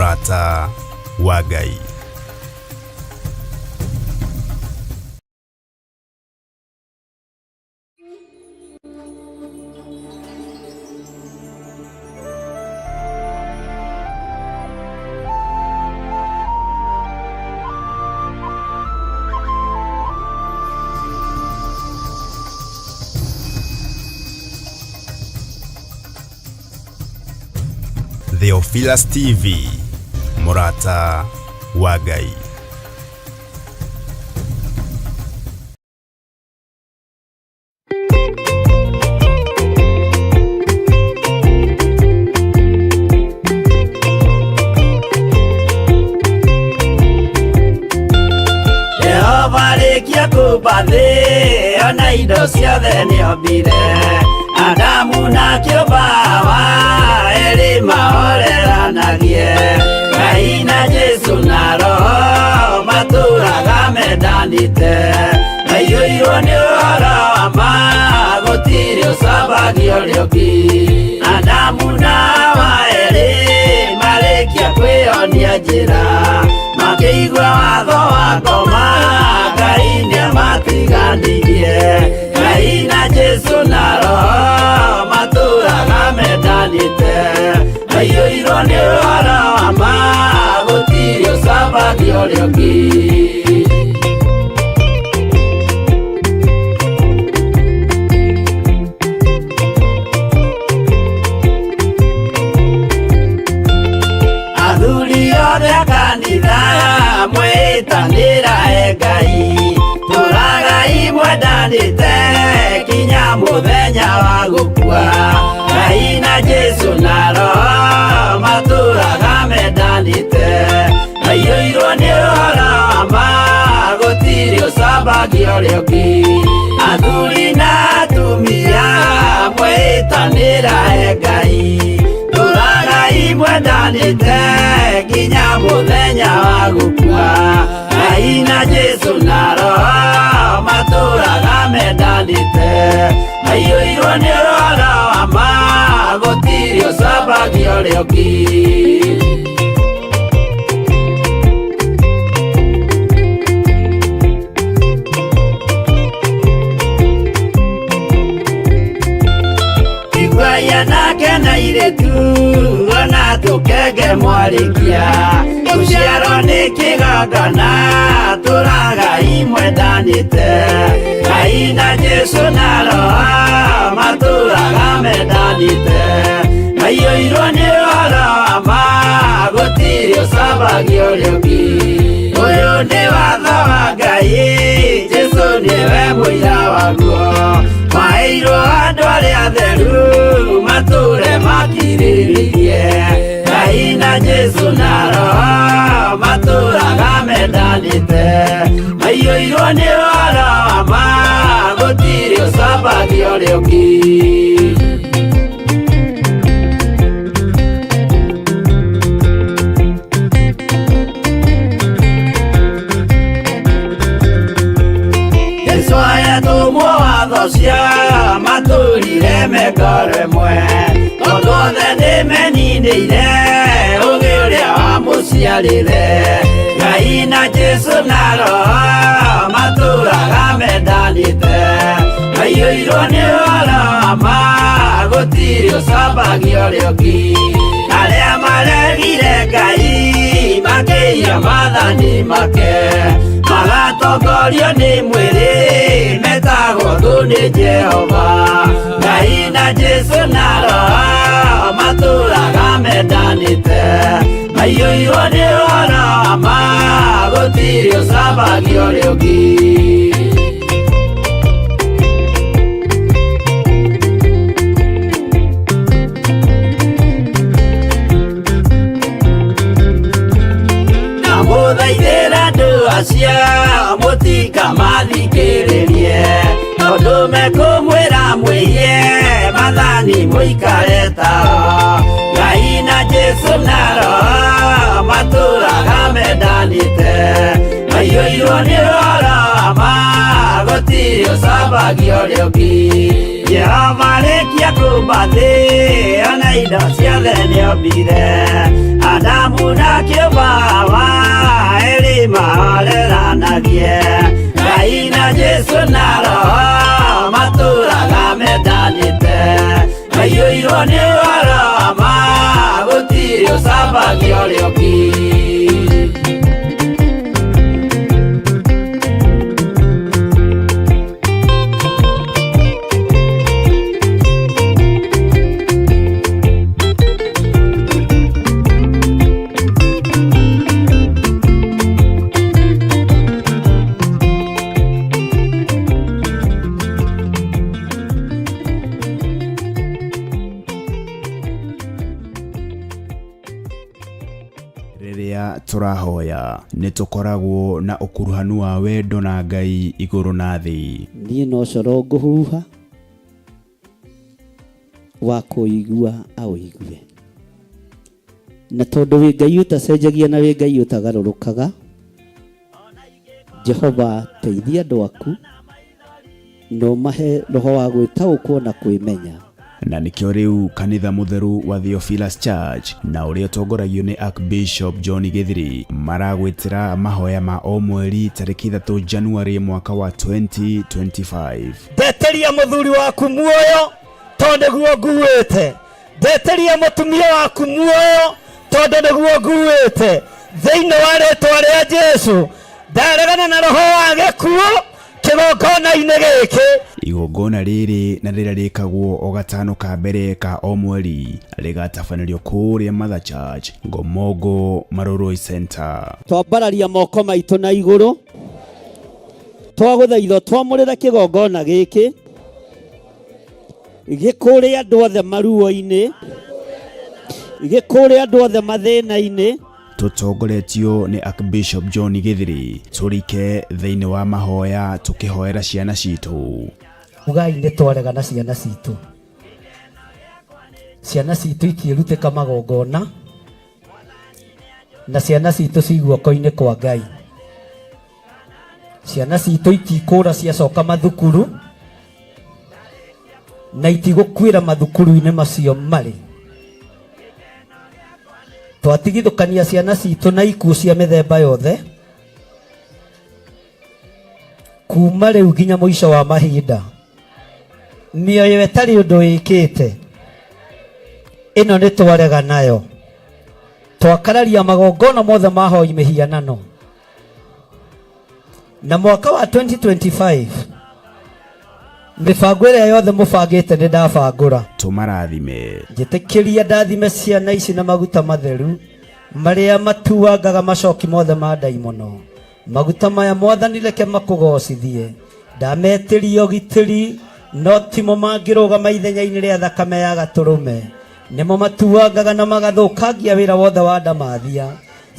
Mũrata wa Ngai. Theophilus TV, Mũrata wa Ngai. Jehova rĩkia kũmba thĩ, ona indo ciothe nĩombire. Adamu na kĩũmba Hawa erĩ mahoreranagie. Ngai na Jesu na Roho matũraga mendanĩte. Maiyũirwo nĩ ũhoro wa ma, gũtirĩ ũcambagio ũrĩa ũngĩ. Adamu na Hawa erĩ marĩkia kwĩyonia njĩra, makĩigua watho wa ngoma, Ngai nĩamatiganirie. Ngai na Jesu na Roho matũraga mendanĩte. Maiyũirwo nĩ ũhoro wa ma, gũtirĩ ũcambagio ũrĩa ũngĩ. Athuri othe a kanitha mwĩtanĩra Ngai, tũragai mwendanĩte kinya mũthenya wa gũkua. Ngai na Jesu na Roho matũraga mendanĩte. Maiyũirwo nĩ ũhoro wa ma, gũtirĩ ũcambagio ũrĩa ũngĩ. Athuri na atumia mwĩtanĩra Ngai, tũragai mwendanĩte kinya mũthenya wa gũkua. Ngai na Jesu na Roho matũraga mendanĩte. Maiyũirwo nĩ ũhoro wa ma, gũtirĩ ũcambagio ũrĩa ũngĩ. Iguaya nake na irĩtu, ona tũkenge mwarĩkia. Gũciarwo nĩ kĩgongona, tũragai mwendanĩte. Ngai na Jesu na Roho matũraga mendanĩte. Maiyũirwo nĩ ũhoro wa ma, gũtirĩ ũcambagio ũrĩa ũngĩ. Ũyũ nĩ watho wa Ngai, Jesu nĩwe mũira waguo. Maheirwo andũ arĩa atheru, matũre makirĩrĩirie. Ngai na Jesu na Roho matũraga mendanĩte. Maiyũirwo nĩ ũhoro wa ma, gũtirĩ ũcambagio ũrĩa ũngĩ. Jesũ ayatũmwo watho cia matũrire mekoro ĩmwe, tondũ othe nĩmeninĩire ũgĩ ũrĩa wamũciarire. Ngai na Jesu na Roho matũraga mendanĩte. Maiyũirwo nĩ ũhoro wa ma, gũtirĩ ũcambagio ũrĩa ũngĩ. Arĩa maregire Ngai makĩiya maathani make, magatongorio nĩ mwĩrĩ, metagwo thũ nĩ Jehova. Ngai na Jesu na Roho matũraga mendanĩte. Maiyũirwo nĩ ũhoro wa ma, gũtirĩ ũcambagio ũrĩa ũngĩ. Mũthaithĩra andũ acio mũtikamathikĩrĩrie, tondũ mekũmwĩra mwĩhie maathani mũikare tao. Ngai na Jesu na Roho matũraga mendanĩte. Maiyũirwo nĩ ũhoro wa ma, gũtirĩ ũcambagio ũrĩa ũngĩ. Jehova rĩkia kũmba thĩ, ona indo ciothe nĩombire. Adamu na mendanagie Ngai na Jesu na roho matũraga mendanĩte maiyũirwo nĩ ũhoro ma gũtirĩ ũcambagia ũrĩa ũngĩ Rĩrĩa tũrahoya nĩtũkoragwo na ũkuruhanu wa wendo na Ngai igũrũ na thĩ. Niĩ no coro ngũhuha wa kũigua awĩigue, na tondũ wĩ Ngai ũtacenjagia na wĩ Ngai ũtagarũrũkaga, Jehova teithia andũ aku no mahe roho wa gwĩtaũkwo na kwĩmenya. Na nĩkĩo rĩu kanitha mũtheru wa Theophilus Church na ũrĩa ũtongoragio nĩ Archbishop John Githiri maragwĩtĩra mahoya ma o mweri tarĩki 3 January mwaka wa 2025. Ndeteria mũthuri waku muoyo tondũ nĩguo nguĩte, ndeteria mũtumia waku muoyo tondũ nĩguo nguĩte, thĩinĩ wa rĩĩtwa rĩa Jesũ ndaregana na roho wa gĩkuũ kĩgongona-inĩ gĩkĩ. Igongona rĩrĩ na rĩrĩa rĩkagwo o gatano ka mbere ka o mweri rĩgatabanĩrio kũrĩa Mother Church Ngomongo Maroroi Center. Twambararia moko maitũ na igũrũ twagũthaitha twamũrĩra kĩgongona gĩkĩ gĩkũrĩ andũ othe maruo-inĩ, gĩkũrĩ andũ othe mathĩna-inĩ. Tutongoretio ni Archbishop John Githiri turike thĩinĩ wa mahoya tukihoera ciana citũ. Ugai nĩ twarega na ciana citũ. Ciana citũ ikĩrutĩka magongona na ciana citũ ciguoko-inĩ kwa Ngai. Ciana citũ itikũra ciacoka mathukuru na itigũkuĩra mathukuru-inĩ macio marĩ. Twatigithũkania ciana citũ na ikuũ cia mĩthemba yothe kuma rĩu nginya mũico wa mahinda. Mĩoyo ĩtarĩ ũndũ wĩkĩte ĩno nĩ twarega nayo. Twakararia magongona mothe mahoi mĩhianano. Na mwaka wa 2025 mibango ĩrĩa yothe mũbangĩte nĩ ndabangũra. Tũmarathime. Njĩtĩkĩria ndathime ciana ici na maguta matheru marĩa matuangaga macoki mothe ma ndaimono. Maguta maya Mwathani reke makũgocithie. Ndametĩria ũgitĩri no timo mangĩrũgama ithenya-inĩ rĩa thakame ya gatũrũme. Nĩmo matuangaga na magathũkangia wĩra wothe wa ndamathia.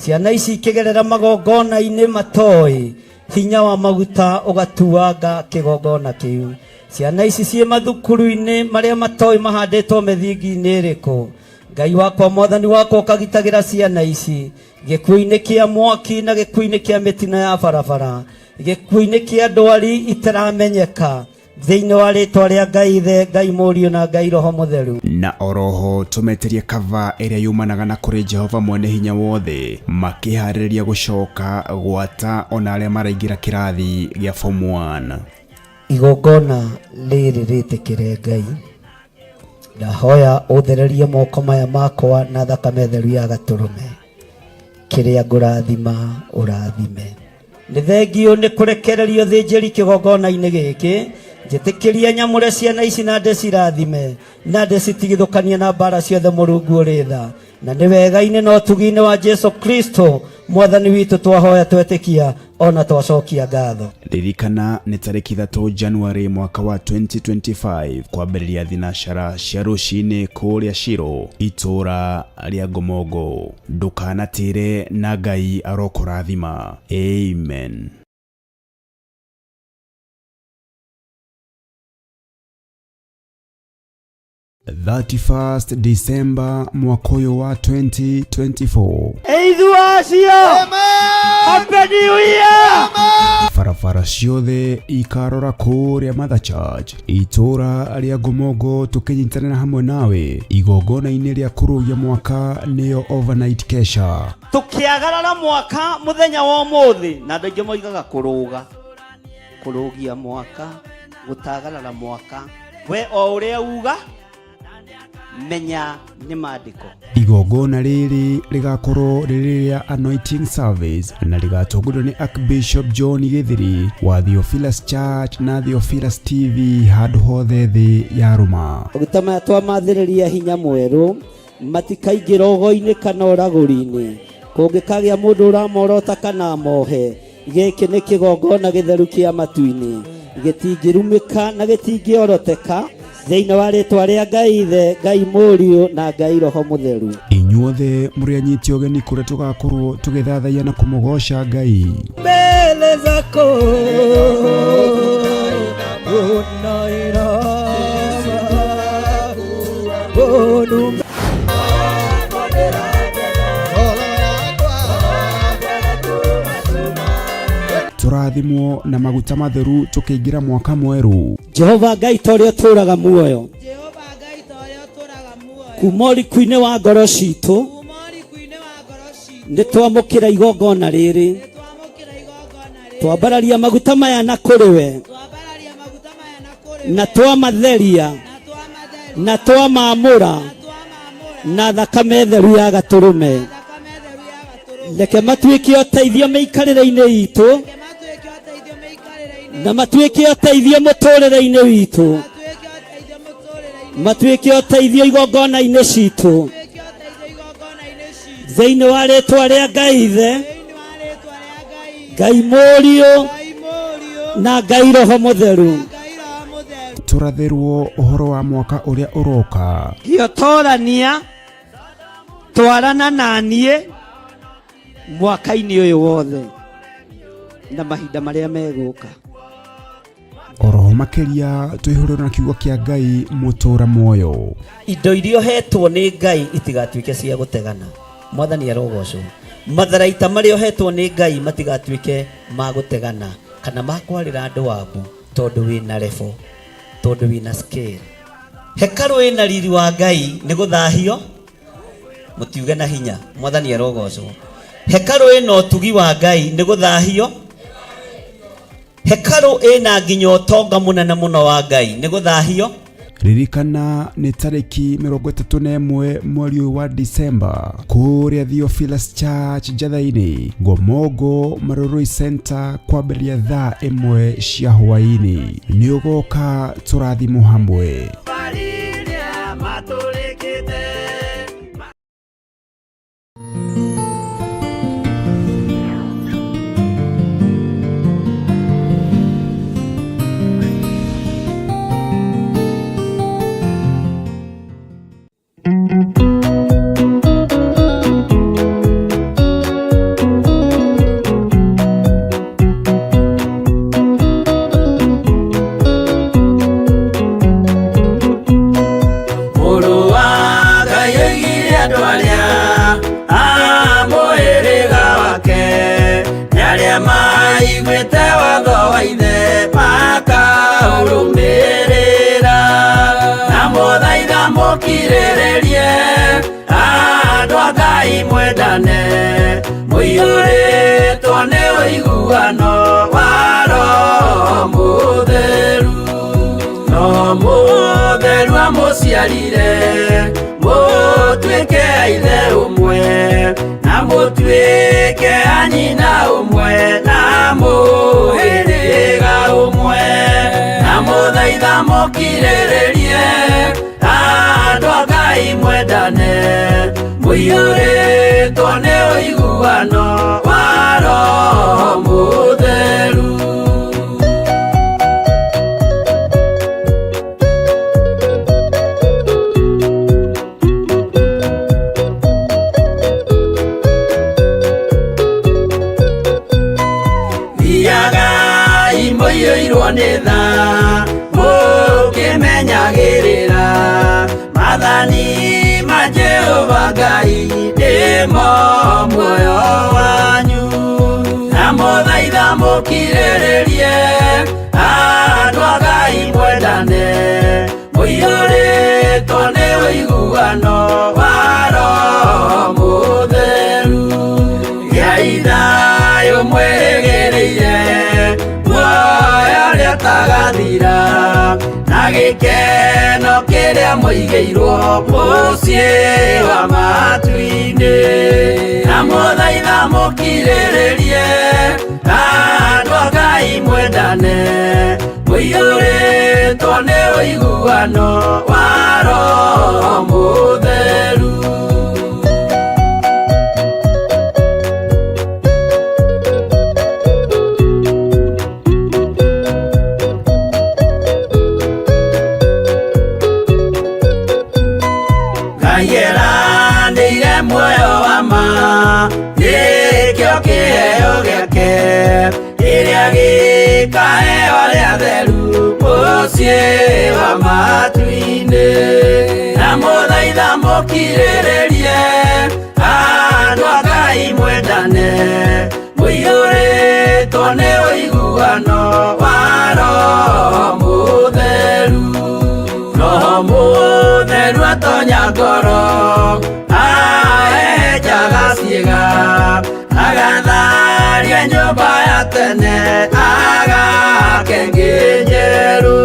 Ciana ici ikĩgerera magongona-inĩ matoĩ hinya wa maguta ũgatuanga kĩgongona kĩu. Ciana ici ciĩ mathukuru-inĩ marĩa matoĩ mahandĩtwo mĩthingi-inĩ ĩrĩkũ. Ngai wakwa Mwathani wakwa ũkagitagĩra ciana ici gĩkuũ-inĩ kĩa mwaki na gĩkuũ-inĩ kĩa mĩtino ya barabara, gĩkuũ-inĩ kĩa ndwari itaramenyeka, thĩinĩ wa rĩĩtwa rĩa Ngai Ithe, Ngai Mũriũ na Ngai Roho Mũtheru. Na oroho tũmeterie kava ĩrĩa yumanaga na kũrĩ Jehova mwene hinya wothe makĩharĩrĩria gũcoka gwata ona arĩa maraingĩra kĩrathi gĩa form 1. Igongona rĩrĩ rĩtĩkĩre Ngai. Ndahoya ũthererie moko maya makwa na thakame theru ya gatũrũme. Kĩrĩa ngũrathima ũrathime. Nĩ thengio nĩ kũrekererio thĩnjĩri kĩgongona-inĩ gĩkĩ. Njĩtĩkĩria nyamũre ciana ici na ndĩcirathime na ndĩcitigithũkanie na mbara ciothe Mũrungu ũrĩ tha. Na nĩ wega-inĩ na ũtugi-inĩ wa Jesu Kristo Mwathani witũ twahoya twetĩkia ona twacokia ngatho. Ririkana nĩ tarĩki 3 January mwaka wa 2025 kwambĩrĩria thinacara cia rũcinĩ kũrĩa Shiro itũra rĩa Ngomongo. Ndũkanatĩre na Ngai arokũrathima. Amen. 31st December mwaka wa 2024. Amen. Happy New Year. barabara ciothe ikarora kũrĩa Mother Church itũra rĩa Gomogo, tũkĩnyitanĩra hamwe nawe igongona-inĩ rĩa kũrũgia mwaka nĩyo overnight kesha. Tũkĩagarara mwaka mũthenya wa ũmũthĩ, na andũ aingĩ moigaga kũrũgia mwaka, gũtagarara mwaka, we o ũrĩa uga menya nĩ maandĩko. Igongona rĩrĩ rĩgakorwo rĩrĩ rĩa anointing service na rĩgatongorio nĩ Archbishop John Githiri wa Theophilus Church na Theophilus TV handũ hothe thĩ ya Roma. Maguta maya twamathĩrĩria hinya mwerũ matikaingĩra ũgo-inĩ kana ũragũri-inĩ, kũngĩkagĩa mũndũ ũramorota kana mohe. Gĩkĩ nĩ kĩgongona gĩtheru kĩa matu-inĩ, gĩtingĩrumĩka na gĩtingĩoroteka thĩinĩ wa rĩtwa rĩa Ngai Ithe, Ngai Mũriũ na Ngai Roho Mũtheru. Inyuothe mũrĩ anyiti ũgeni kũrĩa tũgakorwo tũgĩthathaiya na kũmũgoca Ngai mbele zako tũrathimwo na maguta matheru tũkĩingira mwaka mwerũ. Jehova Ngai torĩa tũraga muoyo, kuma ũriku-inĩ wa ngoro citũ nĩ twamũkĩra igongona rĩrĩ, twambararia maguta maya na kũrĩ we, na twamatheria na twamamũra na thakame theru ya Gatũrũme. Reke matuĩke ũteithio mĩikarĩre-inĩ itũ na matuĩke ũteithio mũtũrĩre-inĩ witũ, matuĩke ũteithio igongona-inĩ citũ thĩinĩ wa rĩtwa rĩa Ngai Ithe, Ngai Mũriũ na Ngai Roho Mũtheru. Tũrathĩrwo ũhoro wa mwaka ũrĩa ũroka. Gĩotorania twarana naniĩ mwaka-inĩ ũyũ wothe na mahinda marĩa megũka. Oroho makĩria twĩhũrĩrwo na kiugo kĩa Ngai mũtũra muoyo. Indo iria hetwo nĩ Ngai itigatuĩke cia gũtegana. Mwathani arogocwo. Matharaita marĩa hetwo nĩ Ngai matigatuĩke ma gũtegana kana ma kwarĩra andũ waku, tondũ wĩna level, tondũ wĩna scale. Hekalu ĩna riri wa Ngai nĩ gũthahio mũtiuge na hinya. Mwathani arogocwo. Hekalu ĩna ũtugi wa Ngai nĩ gũthahio. Hekalu ĩna nginya ũtonga mũnene mũno wa Ngai nĩ gũthahio. Ririkana nĩ tarĩki 31 mweri wa Disemba kũrĩa Theophilus Church Njatha-inĩ, Gomogo Maroroi Center, kwambĩrĩria thaa 1 cia hwaĩ-inĩ. Nĩ ũgoka tũrathimwo hamwe. Mũtuĩke ithe ũmwe na mũtuĩke anyina ũmwe na mũhĩrĩga ũmwe, na mũthaitha mũkirĩrĩrie andũ a Ngai mwendane, mũiyũrĩtwo nĩ ũiguano wa Roho Mũtheru. Mũkĩmenyagĩrĩra mathani ma Jehova Ngai nĩmo muoyo wanyu, na mũthaitha mũkirĩrĩrie andũ a Ngai mwendane mũiyũrĩtwo nĩ ũiguano wa Roho Mũtheru. Gĩai thayũ mwĩrĩgĩrĩire muoyo ũrĩa ũtagathira na gĩkeno kĩrĩa mũigĩirwo mũciĩ wa matu-inĩ, na mũthaitha mũkirĩrĩrie andũ a Ngai mwendane mũiyũrĩtwo nĩ ũiguano wa Roho Mũtheru. Ngai eranĩire muoyo wa ma, nĩkĩo kĩheo gĩake kĩrĩa gĩkaheo arĩa atheru mũciĩ wa matu-inĩ, na mũthaitha mũkirĩrĩrie andũ a Ngai mwendane mũiyũrĩtwo nĩ ũiguano wa Roho Mũtheru. Roho Mũtheru atonya ngoro ahenjaga ciĩga, agatharia nyũmba ya tene agake ĩngĩ njerũ,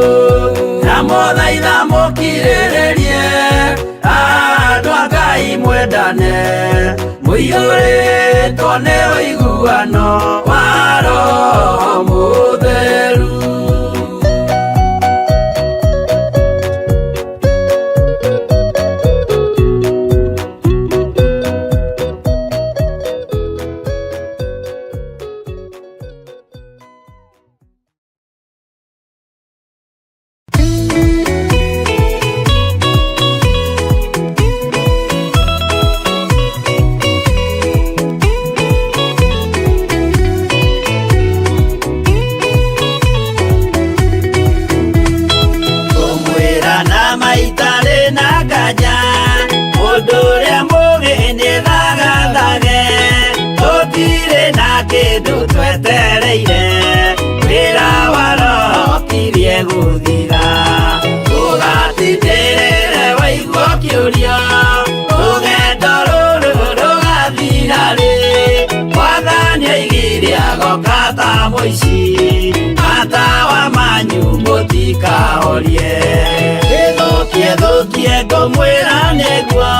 na mũthaitha mũkirĩrĩrie andũ a Ngai mwendane mũiyũrĩtwo nĩ ũiguano wa Roho Mũtheru. Twetereire wĩra wa Roho tirie gũthira, ũgatindĩrĩre waigua kĩũria rũgendo rũrũ rũgathira rĩ, Mwathani oigire agoka ta mũici, matawa manyu mũtikahorie. Gĩthũkie thũkie ngũmwĩra nĩguo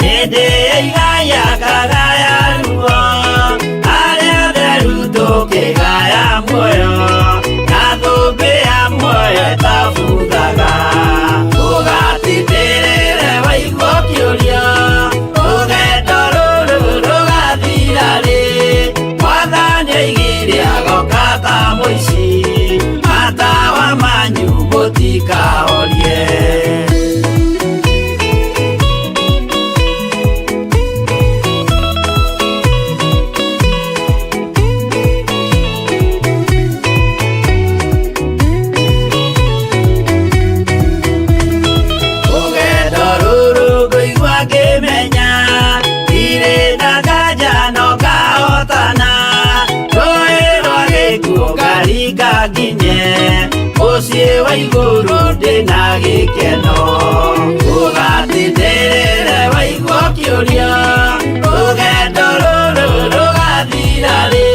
hĩndĩ ĩigaya kagaya ruo, kĩgaya muoyo na thũmbĩ ya muoyo ĩtabuthaga, ũgatindĩrĩre waigua kĩũria rũgendo rũrũ rũgathira rĩ, Mwathani oigire agoka ta mũici, matawa manyu mũtikahorie. Mũciĩ wa igũrũ ndĩna gĩkeno, ũgatindĩrĩre waigua kĩũria rũgendo rũrũ rũgathira rĩ,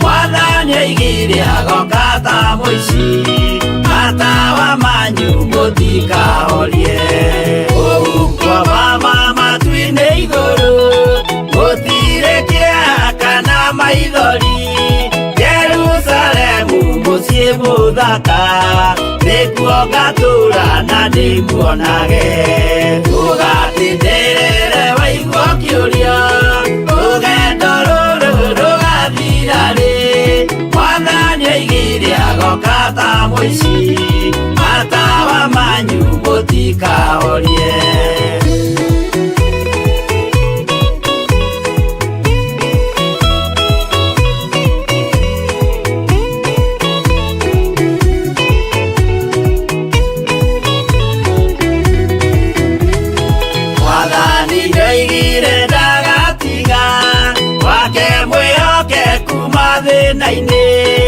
Mwathani oigire agoka ta mũici, matawa manyu mũtikahorie. Ũgukwo mama matu-inĩ igũrũ gũtirĩ kĩeha kana maithori, Jerusalemu mũciĩ mũthaka nĩkuo ngatũũra na ndĩmuonage, ũgatindĩrĩre waigua kĩũria rũgendo rũrũ rũgathira rĩ, Mwathani oigire agoka ta mũici, matawa manyu mũtikahorie. Thĩna-inĩ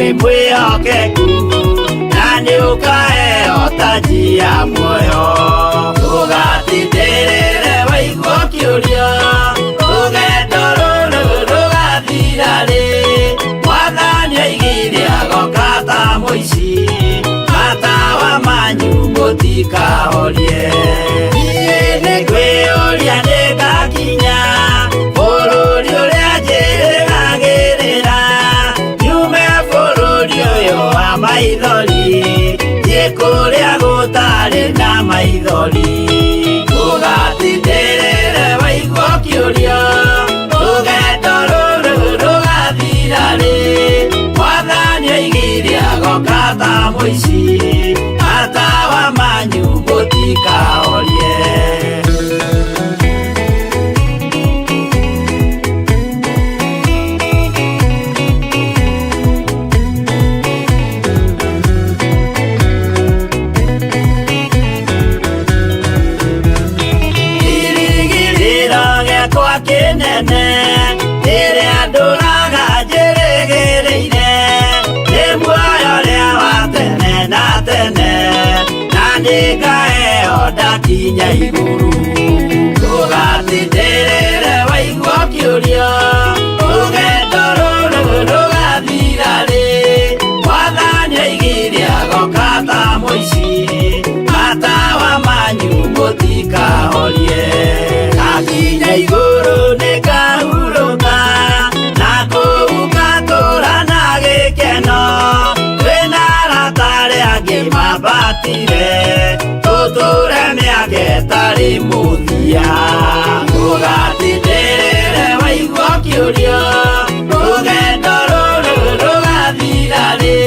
wĩ mwĩhokeku na nĩ ũkaheo taji ya muoyo. Ndũgatindĩrĩre waigua kĩũria, rũgendo rũrũ rũgathira rĩ. Mwathani oigire agoka ta mũici, matawa manyu mũtikahorie. Niĩ nĩngwĩyũria nĩngakinya bũrũri ũrĩa njĩrĩgagĩrĩra, nyume bũrũri ũyũ wa maithori, thiĩ kũrĩa gũtarĩ na maithori. Ndũgatindĩrĩre waigua kĩũria, rũgendo rũrũ rũgathira rĩ. Mwathani oigire agoka ta mũici, matawa manyu mũtikahorie. Kĩnene rĩrĩa ndũraga njĩrĩgĩrĩire, nĩ muoyo ũrĩa wa tene na tene, na nĩngaheo ndakinya igũrũ. Ndũgatindĩrĩre waigua kĩũria, rũgendo rũrũ rũgathira rĩ. Mwathani oigire agoka ta mũici, matawa manyu mũtikahorie. Ndakinya igũrũ nĩngahurũka, na kũu ngatũũra na gĩkeno. Twĩna arata arĩa angĩ mambatire, tũtũũre mĩaka ĩtarĩ mũthia. Ndũgatindĩrĩre waigua kĩũria, rũgendo rũrũ rũgathira rĩ.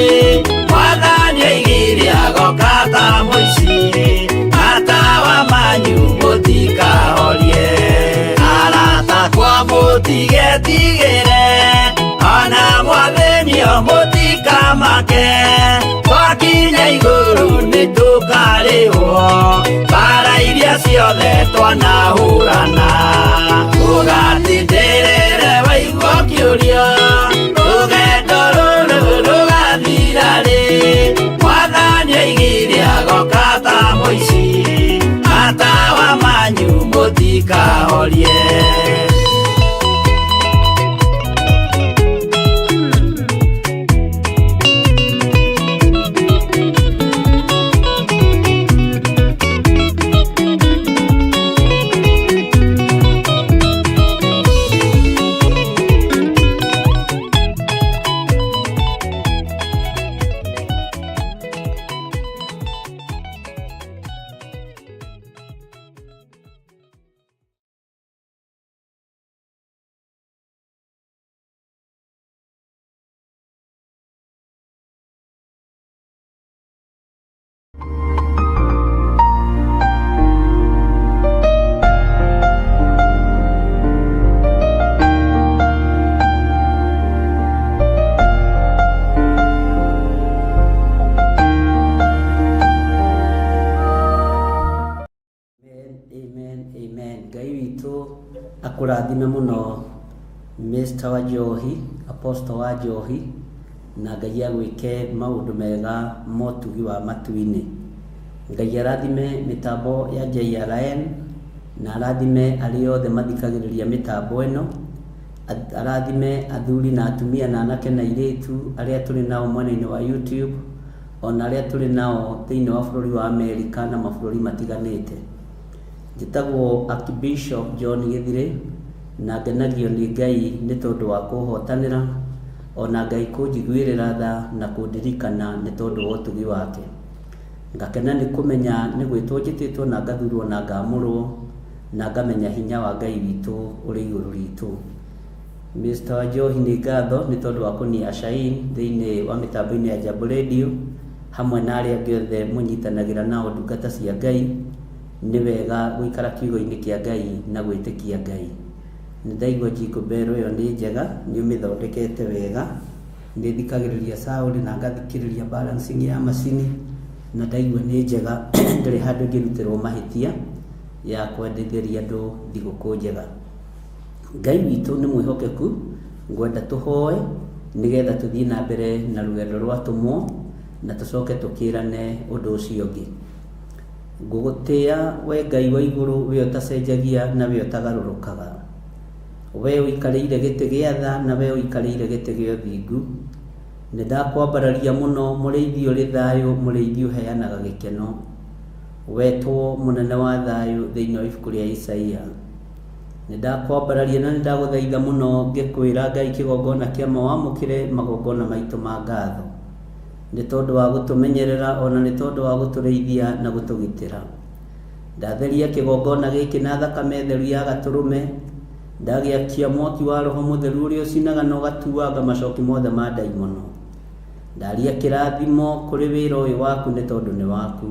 Mwathani oigire agoka ta mũici, matawa manyu mũtikahorie. Mũtigetigĩre ona mwathĩnio mũtikamake, twakinya igũrũ nĩtũkarĩhwo mbara iria ciothe twanahũrana. Ndũgatindĩrĩre waigua kĩũria, rũgendo rũrũ rũgathira rĩ. Mwathani oigire agoka ta mũici, matawa manyu mũtikahorie. akurathime muno Mr. wa Njohi, Apostle wa Njohi, na Ngai agwike maundu mega motugi wa matuini. Ngai arathime mitambo ya JRN na arathime aliothe mathikagiriria mitambo eno, arathime athuri na atumia na anake na iretu aria turi nao mwena-ini wa YouTube, ona aria turi nao thiini wa bururi wa Amerika na mabururi matiganite. Njitagwo Archbishop John Githire na ngenagio ni Ngai ni tondu wa kuhotanira, ona Ngai kunjiguirira tha na kundirikana ni tondu wa utugi wake. Ngakena ni kumenya ni gwitwo njititwo na ngathurwo na ngamurwo na ngamenya hinya wa Ngai witu uri iguru ritu. Mr. wa Njohi ni ngatho ni tondu wa kunia Shain thiini wa mitambo-ini ya Jambo Radio hamwe na aria angĩ othe munyitanagira na ndungata cia Ngai. Ni wega guikara kiugo-ini kia Ngai na gwitikia Ngai. Ni ndaigua jiko bero yo ni njega, ni umithondekete wega, ni thikagiriria sound na ngathikiriria balancing ya macini, na ndaigua ni njega ndiri handu ngirutirwo mahitia ya kwendithĩria andu thigũkũ njega. Ngai witu ni mwihokeku, ngwenda tuhoe nigetha tuthii na mbere na rugendo rwa tumwo na tucoke tukirane undu ucio ungi. Ngugutia we Ngai wa iguru, we utacenjagia na we utagarurukaga, we uikarĩire gĩtĩ gĩa tha na we uikarĩire gĩtĩ gĩa ũthingu. Nĩ ndakwambararia mũno mũrĩithi ũrĩ thayũ, mũrĩithi ũheanaga gĩkeno, wetwo mũnene wa thayũ thĩinĩ wa ibuku rĩa Isaia. Nĩ ndakwambararia na nĩ ndagũthaitha mũno ngĩkwĩra Ngai kĩgongona kĩa mawamũkĩre magongona maitũ ma ngatho, nĩ tondũ wa gũtũmenyerera ona nĩ tondũ wa gũtũrĩithia na gũtũgitĩra. Ndatheria kĩgongona gĩkĩ na thakame theru ya gatũrũme, ndagĩakia mwaki wa Roho Mũtheru ũrĩa ũcinaga na ũgatuanga macoki mothe ma ndaimono. Ndaria kĩrathimo kũrĩ wĩra ũyũ waku nĩ tondũ nĩ waku.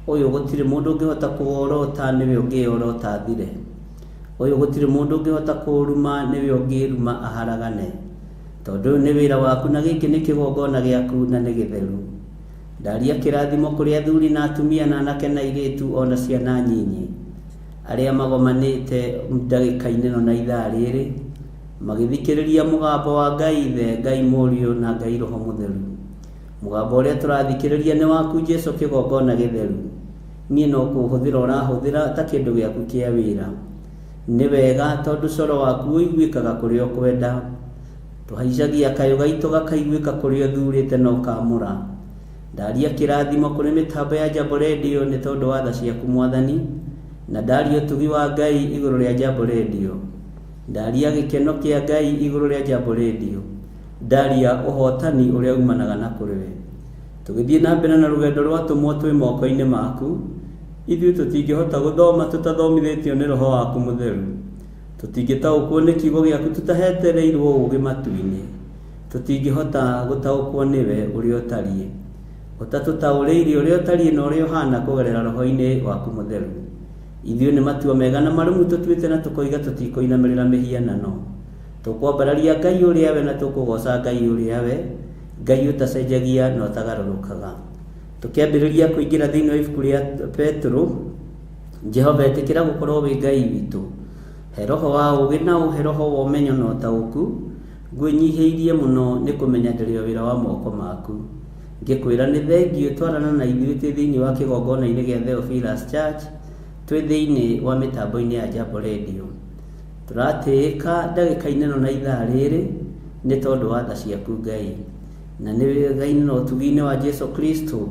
Ũyũ gũtirĩ mũndũ ũngĩhota kũworota, nĩwe ũngĩyorota thire. Ũyũ gũtirĩ mũndũ ũngĩhota kũruma, nĩwe ũngĩruma aharagane, tondũ ũyũ nĩ wĩra waku na gĩkĩ nĩ kĩgongona gĩaku na nĩ gĩtheru. Ndaria kĩrathimo kũrĩ athuri na atumia na anake na airĩtu ona ciana nyinyi arĩa magomanĩte ndagĩka-inĩ ĩno na ithaa rĩrĩ magĩthikĩrĩria mũgambo wa Ngai Ithe, Ngai Mũriũ na Ngai Roho Mũtheru. Mũgambo ũrĩa tũrathikĩrĩria nĩ waku Jesũ, kĩgongona gĩtheru. Niĩ no kũhũthĩra ũrahũthĩra ta kĩndũ gĩaku kĩa wĩra. Nĩ wega tondũ coro waku ũiguĩkaga kũrĩa ũkwenda. Tũhaicagia kayũ gaitũ gakaiguĩka kũrĩa ũthurĩte na ũkamũra. Ndaria kĩrathimo kũrĩ mĩtambo ya Jambo Radio nĩ tondũ wa tha ciaku Mwathani, na ndaria ũtugi wa Ngai igũrũ rĩa Jambo Radio. Ndaria gĩkeno kĩa Ngai igũrũ rĩa Jambo Radio. Ndaria ũhotani ũrĩa umanaga na kũrĩ we. Tũgĩthiĩ na mbere na rũgendo rwa tũmwo twĩ moko-inĩ maku, ithuĩ tũtingĩhota gũthoma tũtathomithĩtio nĩ Roho waku Mũtheru. Tũtingĩtaũkwo nĩ kiugo gĩaku tũtahetereirwo ũũgĩ matu-inĩ. Tũtingĩhota gũtaũkwo nĩwe ũrĩa ũtariĩ. Ũtatũtaũrĩirie ũrĩa ũtariĩ na ũrĩa ũhana kũgerera Roho-inĩ waku Mũtheru. Ithuĩ nĩ matua mega na marũmu tũtuĩte na tũkoiga tũtikũinamĩrĩra mĩhianano. Tũkwambararia Ngai ũrĩa we na tũkũgoca Ngai ũrĩa we, Ngai ũtacenjagia na ũtagarũrũkaga. Tũkĩambĩrĩria kũingĩra thĩinĩ wa ibuku rĩa Petro, Jehova etĩkĩra gũkorwo wĩ Ngai witũ. He roho wa ũũgĩ na ũhe roho wa ũmenyo na ũtaũku. Ngwĩnyihĩirie mũno nĩ kũmenya ndĩrĩ o wĩra wa moko maku. Ngĩkwĩra nĩ thengiũ twarana na ithuĩ twĩ thĩinĩ wa kĩgongona-inĩ gĩa Theophilus Church, twĩ thĩinĩ wa mĩtambo-inĩ ya Jambo Radio. Tũratĩĩka ndagĩka-inĩ ĩno na ithaa rĩrĩ nĩ tondũ wa tha ciaku Ngai, na nĩ wega-inĩ na ũtugi-inĩ wa Jesũ Kristo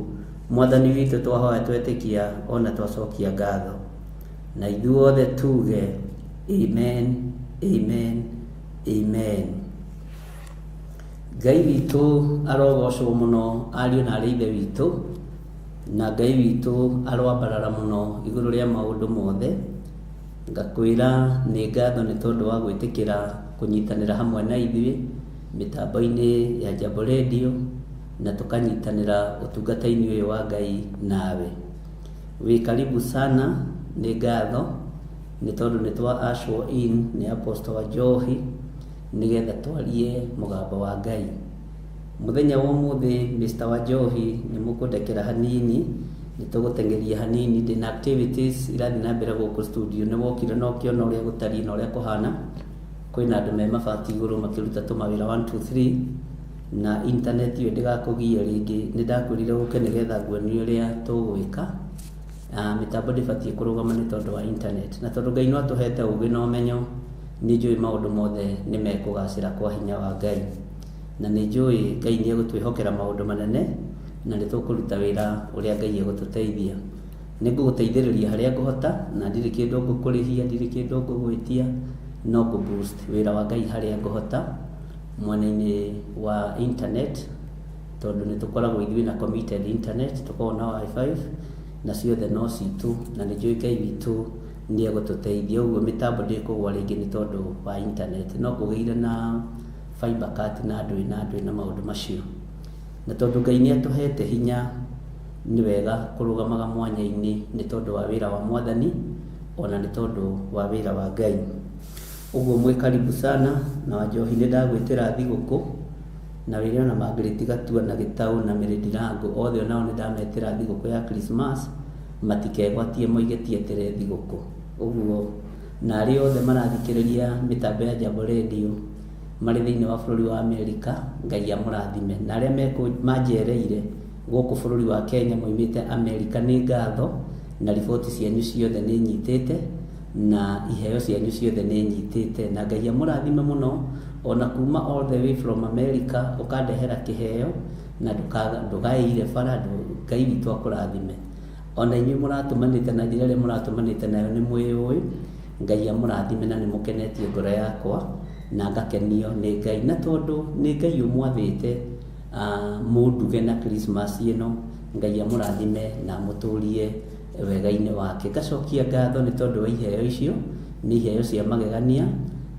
Mwathani witũ twahoya twetĩkia ona twacokia ngatho. Na ithuothe tuge amen, amen, amen. Ngai witũ arogocwo mũno, ariũ na arĩ ithe witũ, na Ngai witũ arwambarara mũno igũrũ rĩa maũndũ mothe. Ngakwĩra nĩ ngatho nĩ tondũ wa gwĩtĩkĩra kũnyitanĩra hamwe na ithuĩ mĩtambo-inĩ ya Jambo Radio na tũkanyitanĩra ũtungata-inĩ ũyũ wa Ngai nawe. Wĩ karibu sana, nĩ ngatho nĩ tondũ nĩ twa ashwo in nĩ Apostle wa Njohi nĩgetha twarie mũgambo wa Ngai. Mũthenya wa ũmũthĩ Mr. wa Njohi nĩ mũkũndekera hanini, nĩ tũgũteng'eria hanini, ndĩna activities irathiĩ na mbere gũkũ studio. Nĩ wokire na ũkĩona ũrĩa gũtariĩ na ũrĩa kũhana. Kwĩna andũ me mabati igũrũ makĩruta tũmawĩra 1 2 3 na internet iyo ndĩgakũgie rĩngĩ. Nĩ ndakwĩrire gũke nĩgetha nguonie ũrĩa tũgwĩka. Mĩtambo ndĩbatiĩ kũrũgama nĩ tondũ wa internet, na tondũ Ngai no atũhete ũũgĩ na ũmenyo, nĩ njũĩ maũndũ mothe nĩ mekũgacĩra kwa hinya wa Ngai, na nĩ njũĩ Ngai nĩ egũtwĩhokera maũndũ manene na nĩ tũkũruta wĩra ũrĩa Ngai egũtũteithia. Nĩ ngũgũteithĩrĩria harĩa ngũhota, na ndirĩ kĩndũ ngũkũrĩhia, ndirĩ kĩndũ ngũgwĩtia, no ngũ-boost wĩra wa Ngai harĩa ngũhota mwena-inĩ wa internet, tondũ nĩ tũkoragwo ithuĩ na committed internet, tũkoragwo na Wi-Fi na ciothe no citũ, na nĩ njũĩ Ngai witũ nĩ egũtũteithia. Ũguo mĩtambo ndĩkũgwa rĩngĩ nĩ tondũ wa internet, no kũgĩire na fiber cut na ndwĩ na maũndũ macio. Na tondũ Ngai nĩ atũhete hinya, nĩ wega kũrũgamaga mwanya-inĩ nĩ tondũ wa wĩra wa Mwathani ona nĩ tondũ wa wĩra wa Ngai. Ũguo mwĩ karibu sana, na wa Njohi nĩ ndagwĩtĩra thigũkũ, na wĩrĩ ona Margaret Gatua na Gĩtaũ na Mĩrĩ Ndirango othe onao nĩ ndametĩra thigũkũ ya Christmas, matikegwatie moigĩtie tere thigũkũ. Ũguo na arĩa othe marathikĩrĩria mĩtambo ya Jambo Radio marĩ thĩinĩ wa bũrũri wa Amerika, Ngai amũrathime. Na arĩa manjereire gũkũ bũrũri wa Kenya moimĩte Amerika, nĩ ngatho, na riboti cianyu ciothe nĩ nyitĩte na iheo cianyu ciothe nĩ nyitĩte, na Ngai amũrathime mũno. Ona kuma all the way from America ũkandehera kĩheo na ndũgaĩire bara, Ngai witũ akũrathime. Ona inyuĩ mũratũmanĩte na njĩra ĩrĩa mũratũmanĩte nayo nĩ mwĩũĩ, Ngai amũrathime na nĩ mũkenetie ngoro yakwa na ngakenio nĩ Ngai, na tondũ nĩ Ngai ũmwathĩte mũnduge na Christmas ĩno, Ngai amũrathime na mũtũrie wega-inĩ wake. Ngacokia ngatho nĩ tondũ wa iheo icio, nĩ iheo cia magegania.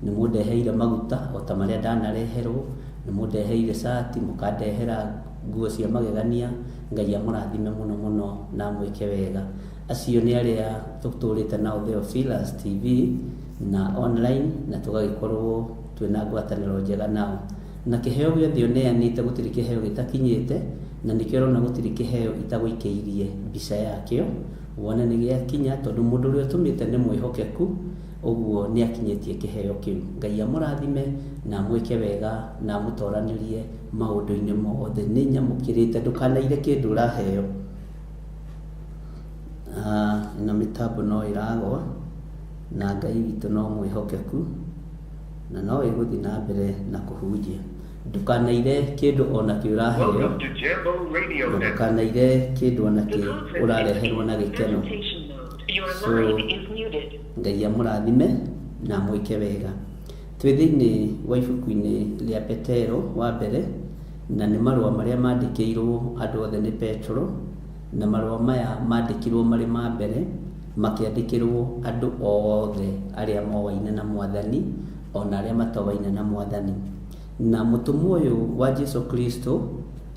Nĩ mũndeheire maguta o ta marĩa ndanareherwo, nĩ mũndeheire cati, mũkandehera nguo cia magegania. Ngai amũrathime mũno mũno na mwĩke wega. Acio nĩ arĩa tũtũrĩte nao Theophilus TV na online, na tũgagĩkorwo twĩna ngwatanĩro njega nao, na kĩheo gĩothe ũneanĩte gũtirĩ kĩheo gĩtakinyĩte, na nĩkĩo ũrona gũtirĩ kĩheo itagũikĩirie mbica yakĩo, wone nĩ gĩakinya, tondũ mũndũ ũrĩa ũtũmĩte nĩ mwĩhokeku, ũguo nĩ akinyĩtie kĩheo kĩu. Ngai amũrathime na mwĩke wega na mũtoranĩrie maũndũ-inĩ mothe. Nĩ nyamũkĩrĩte, ndũkanaire kĩndũ ũraheo. Na mĩtambo no ĩragwa, na Ngai witũ no mwĩhokeku na no ĩgũthiĩ na mbere na kũhunjia. Ndũkanaire kĩndũ ona kĩ ũraheo, ndũkanaire kĩndũ ona kĩ ũrareherwo na gĩkeno. So Ngai amũrathime na mwĩke wega. Twĩ thĩinĩ wa ibuku-inĩ rĩa Petero wa mbere, na nĩ marũa marĩa mandĩkĩirwo andũ othe nĩ Petro, na marũa maya mandĩkirwo marĩ ma mbere, makĩandĩkĩrwo andũ othe arĩa mowaine na Mwathani, ona arĩa matowaine na Mwathani. Na mũtũmwo ũyũ wa Jesu Kristo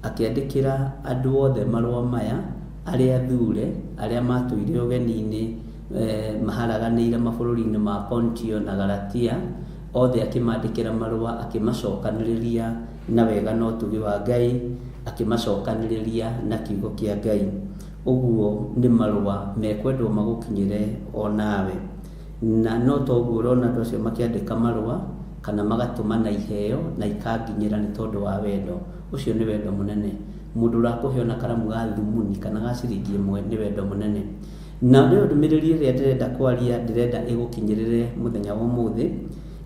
akĩandĩkĩra andũ othe marũa maya, arĩa thure, arĩa matũire ũgeni-inĩ maharaganĩire mabũrũri-inĩ ma Pontio na Galatia, othe akĩmandĩkĩra marũa, akĩmacokanĩrĩria na wega na ũtugi wa Ngai, akĩmacokanĩrĩria na kiugo kĩa Ngai. Ũguo nĩ marũa mekwendwo magũkinyĩre o nawe, na no to ũguo ũrona andũ acio makĩandĩka marũa kana magatũma na iheo na ikanginyĩra nĩ tondũ wa wendo. Ũcio nĩ wendo mũnene. Mũndũ ũrakũhe ona karamu ga thumuni kana ga ciringi ĩmwe nĩ wendo mũnene. Na nĩ ndũmĩrĩri ĩrĩa ndĩrenda kwaria, ndĩrenda ĩgũkinyĩrĩre mũthenya wa ũmũthĩ.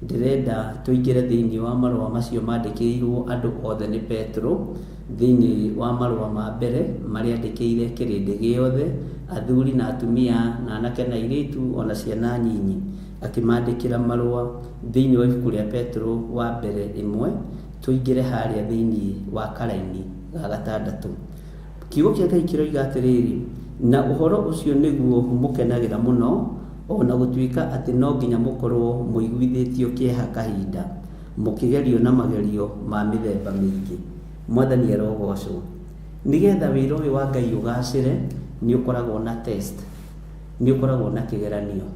Ndĩrenda tũingĩre thĩinĩ wa marũa macio mandĩkĩirwo andũ othe nĩ Petro, thĩinĩ wa marũa ma mbere marĩa andĩkĩire kĩrĩndĩ gĩothe, athuri na atumia na anake na airĩtu ona ciana nyinyi. Akĩmandĩkĩra marũa thĩinĩ wa ibuku rĩa Petro wa mbere 1. Tũingĩre harĩa thĩinĩ wa karaini ga 6. Kiugo kĩa Ngai kĩroiga atĩrĩrĩ, na ũhoro ũcio nĩguo mũkenagĩra mũno, ona gũtuĩka atĩ no nginya mũkorwo mũiguithĩtio kĩeha kahinda, mũkĩgerio na magerio ma mĩthemba mĩingĩ. Mwathani arogocwo. Nĩgetha wĩra ũyũ wa Ngai ũgacĩre, nĩ ũkoragwo na test, nĩ ũkoragwo na kĩgeranio,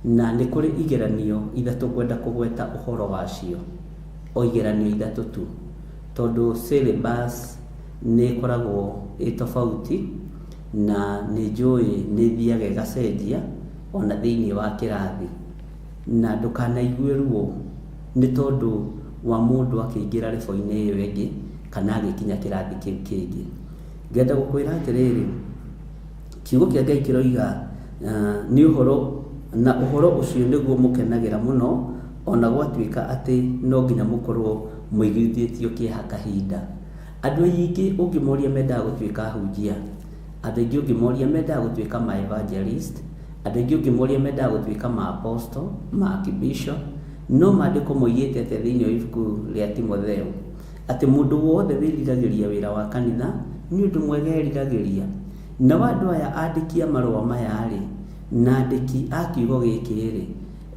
na nĩ kũrĩ igeranio ithatũ kwenda kũgweta ũhoro wacio, o igeranio ithatũ tu, tondũ syllabus nĩ ĩkoragwo ĩ tofauti, na nĩ njũĩ nĩ thiaga ĩgacenjia ona thĩinĩ wa kĩrathi, na ndũkanaigue ruo nĩ tondũ wa mũndũ akĩingĩra rebo-inĩ ĩyo ĩngĩ kana agĩkinya kĩrathi kĩu kĩngĩ. Ngenda gũkwĩra atĩrĩrĩ, kiugo kĩa Ngai kĩroiga nĩ ũhoro, na ũhoro ũcio nĩguo mũkenagĩra mũno, ona gwatuĩka atĩ no nginya mũkorwo mũiguithĩtio kĩeha kahinda. Andũ aingĩ ũngĩmoria mendaga gũtuĩka ahunjia, andũ aingĩ ũngĩmoria mendaga gũtuĩka ma evangelist, andũ aingĩ ũngĩmoria mendaga gũtuĩka ma apostle, ma archbishop, no maandĩko moigĩte atĩ thĩinĩ wa ibuku rĩa Timotheo atĩ mũndũ wothe wĩriragĩria wĩra wa kanitha nĩ ũndũ mwega eriragĩria. Na andũ aya andĩki a marũa maya-rĩ, na andĩki a kiugo gĩkĩ-rĩ,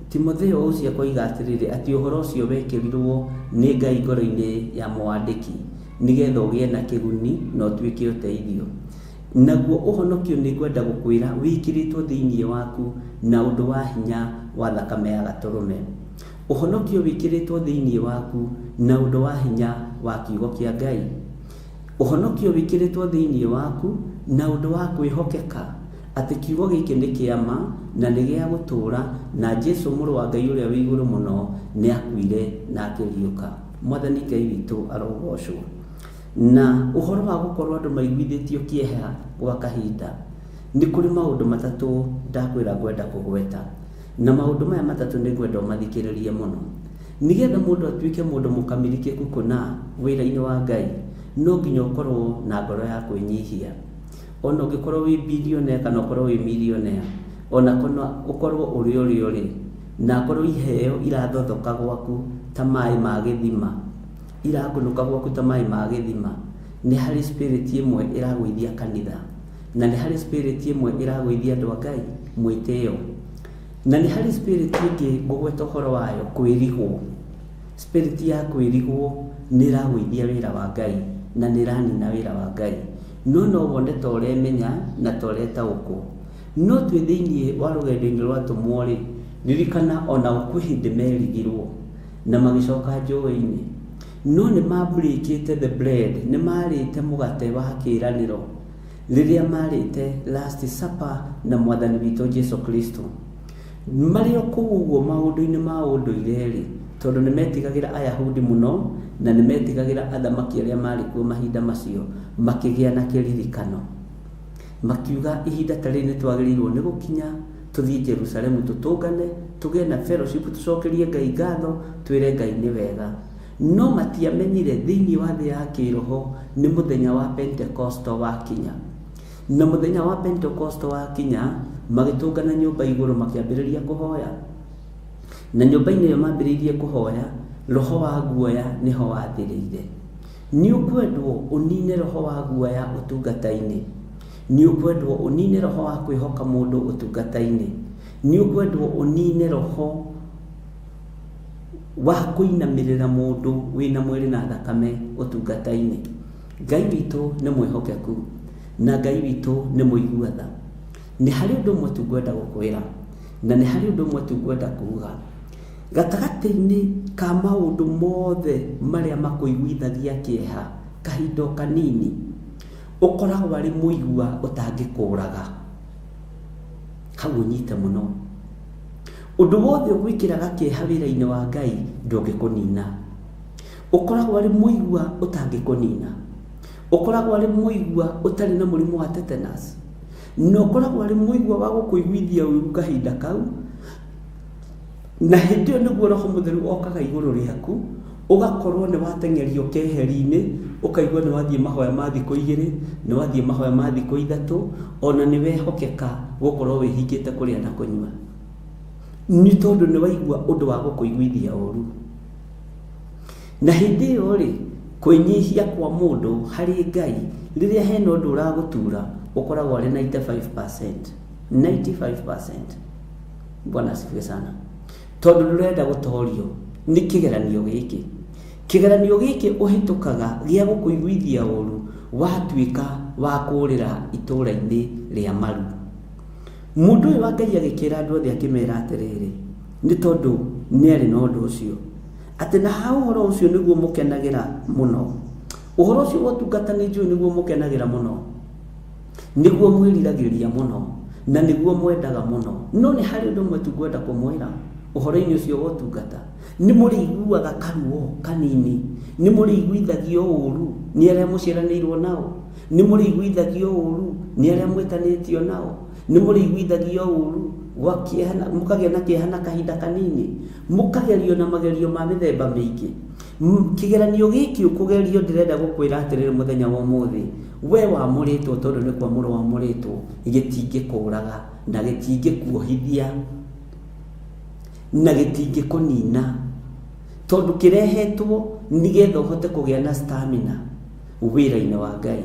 Timotheo ũcio akoiga atĩrĩrĩ, atĩ ũhoro ũcio wekĩrirwo nĩ Ngai ngoro-inĩ ya mwandĩki nĩgetha ũgĩe na kĩguni na ũtuĩke ũteithio. Naguo ũhonokio nĩ ngwenda gũkwĩra wĩkĩrĩtwo thĩinĩ waku na ũndũ wa hinya wa thakame ya Gatũrũme. Ũhonokio wĩkĩrĩtwo thĩinĩ waku na ũndũ wa hinya wa kiugo kĩa Ngai. Ũhonokio wĩkĩrĩtwo thĩinĩ waku na ũndũ wa kwĩhokeka atĩ kiugo gĩkĩ nĩ kĩama na nĩ gĩa gũtũũra, na Jesũ mũrũ wa Ngai ũrĩa wĩ igũrũ mũno nĩ akuire na akĩriũka. Mwathani Ngai witũ arogocwo. Na ũhoro wa gũkorwo andũ maiguithĩtio kĩeha gwa kahinda, nĩ kũrĩ maũndũ matatũ ndakwĩra ngwenda kũgweta, na maũndũ maya matatũ nĩ ngwenda ũmathikĩrĩrie mũno. Nĩgetha mũndũ atuĩke mũndũ mũkamilĩkĩku kũna wĩra-inĩ wa Ngai, no nginya ũkorwo na ngoro ya kwĩnyihia. Ona ũngĩkorwo wĩ bilionea kana ũkorwo wĩ millionaire, ona kana ũkorwo ũrĩ ũrĩ, na korwo iheo irathothoka gwaku ta maĩ ma gĩthima, irakũnũka gwaku ta maĩ ma gĩthima, nĩ harĩ spirit ĩmwe ĩragũithia kanitha, na nĩ harĩ spirit ĩmwe ĩragũithia andũ a Ngai mwĩtĩo, na nĩ harĩ spirit ĩngĩ ngũgweta ũhoro wayo, kwĩrigwo. Spirit ya kwĩrigwo nĩ ĩragũithia wĩra wa Ngai na nĩ ĩranina wĩra wa Ngai. No wone ta ũremenya na ta ũretaũkwo. No twĩ thĩinĩ wa rũgendo-inĩ rwa tũmwo-rĩ, ririkana ona kwĩ hĩndĩ merigirwo na magĩcoka njũĩ-inĩ, no nĩ mabreakĩte the bread, nĩ marĩte mũgate wa kĩĩranĩro rĩrĩa marĩte last supper na Mwathani witũ Jesũ Kristo. Marĩ o kũu ũguo maũndũ-inĩ ma ũndũire-rĩ, tondũ nĩ metigagĩra Ayahudi mũno na nĩ metigagĩra athamaki arĩa marĩ kuo mahinda macio, makĩgĩa na kĩririkano, makiuga ihinda ta rĩrĩ nĩ twagĩrĩirwo nĩ gũkinya tũthiĩ Jerusalemu tũtũngane, tũgĩe na fellowship, tũcokerie Ngai ngatho, twĩre Ngai nĩ wega. No matiamenyire thĩinĩ wa thĩ ya kĩroho nĩ mũthenya wa Pentecost wakinya, na mũthenya wa Pentecost wakinya magĩtũngana nyũmba igũrũ makĩambĩrĩria kũhoya, na nyũmba-inĩ ĩyo mambĩrĩirie kũhoya, roho wa guoya nĩho wathĩrĩire. Nĩ ũkwendwo ũnine roho wa guoya ũtungata-inĩ, nĩ ũkwendwo ũnine roho wa kwĩhoka mũndũ ũtungata-inĩ, nĩ ũkwendwo ũnine roho wa kũinamĩrĩra mũndũ wĩna mwĩrĩ na thakame ũtungata-inĩ. Ngai witũ nĩ mwĩhokeku na Ngai witũ nĩ mũigua tha. Nĩ harĩ ũndũ ũmwe tũngwenda gũkwĩra, na nĩ harĩ ũndũ ũmwe tũngwenda kuuga. Gatagatĩ-inĩ ka maũndũ mothe marĩa makũiguithagia kĩeha kahinda kanini, ũkoragwo arĩ mũigua ũtangĩkũraga. Hau ũnyite mũno. Ũndũ wothe ũgwĩkĩraga kĩeha wĩra-inĩ wa Ngai ndũngĩkũnina. Ũkoragwo arĩ mũigua ũtangĩkũnina. Ũkoragwo arĩ mũigua ũtarĩ na mũrimũ wa tetanus. Na ũkoragwo arĩ mũigua wa gũkũiguithia ũru kahinda kau. Na hĩndĩ ĩyo nĩguo Roho Mũtheru okaga igũrũ rĩaku, ũgakorwo nĩ wateng'erio keheri-inĩ, ũkaigua nĩ wathiĩ mahoya ma thikũ 2, nĩ wathiĩ mahoya ma thikũ 3, ona nĩ wehokeka gũkorwo wĩhingĩte kũrĩa na kũnyua. Nĩ tondũ nĩ waigua ũndũ wa gũkũiguithia ũru. Na hĩndĩ ĩyo-rĩ, kwĩnyihia kwa mũndũ harĩ Ngai rĩrĩa hena ũndũ ũragũtura ũkoragwo arĩ 95%. 95%. Bwana asifiwe sana. Tondũ ndũrenda gũtorio nĩ kĩgeranio gĩkĩ. Kĩgeranio gĩkĩ ũhĩtũkaga gĩa gũkũiguithia ũru watuĩka wa kũũrĩra itũũra-inĩ rĩa maru. Mũndũ ũyũ wa Ngai agĩkĩra andũ othe akĩmera atĩrĩrĩ, nĩ tondũ nĩ arĩ na ũndũ ũcio, atĩ na ha ũhoro ũcio nĩguo mũkenagĩra mũno. Ũhoro ũcio wa ũtungata nĩ njũĩ nĩguo mũkenagĩra mũno, nĩguo mwĩriragĩria mũno, na nĩguo mwendaga mũno. No nĩ harĩ ũndũ ũmwe tũngwenda kũmwĩra ũhoro-inĩ ũcio wa ũtungata. Nĩ mũrĩiguaga karuo kanini, nĩ mũrĩiguithagio ũru nĩ arĩa mũciaranĩirwo nao, nĩ mũrĩiguithagio ũru nĩ arĩa mwĩtanĩtio nao, nĩ mũrĩiguithagio ũru mũkagĩa na kĩeha na kahinda kanini, mũkagerio na magerio ma mĩthemba mĩingĩ. Kĩgeranio gĩkĩ ũkũgerio ndĩrenda gũkwĩra atĩrĩrĩ mũthenya wa ũmũthĩ, we wamũrĩtwo tondũ nĩ kwa mũrũ wamũrĩtwo, gĩtingĩkũraga na gĩtingĩkuohithia na gĩtingĩkũnina, tondũ kĩrehetwo nĩgetha ũhote kũgĩa na stamina wĩra-inĩ wa Ngai.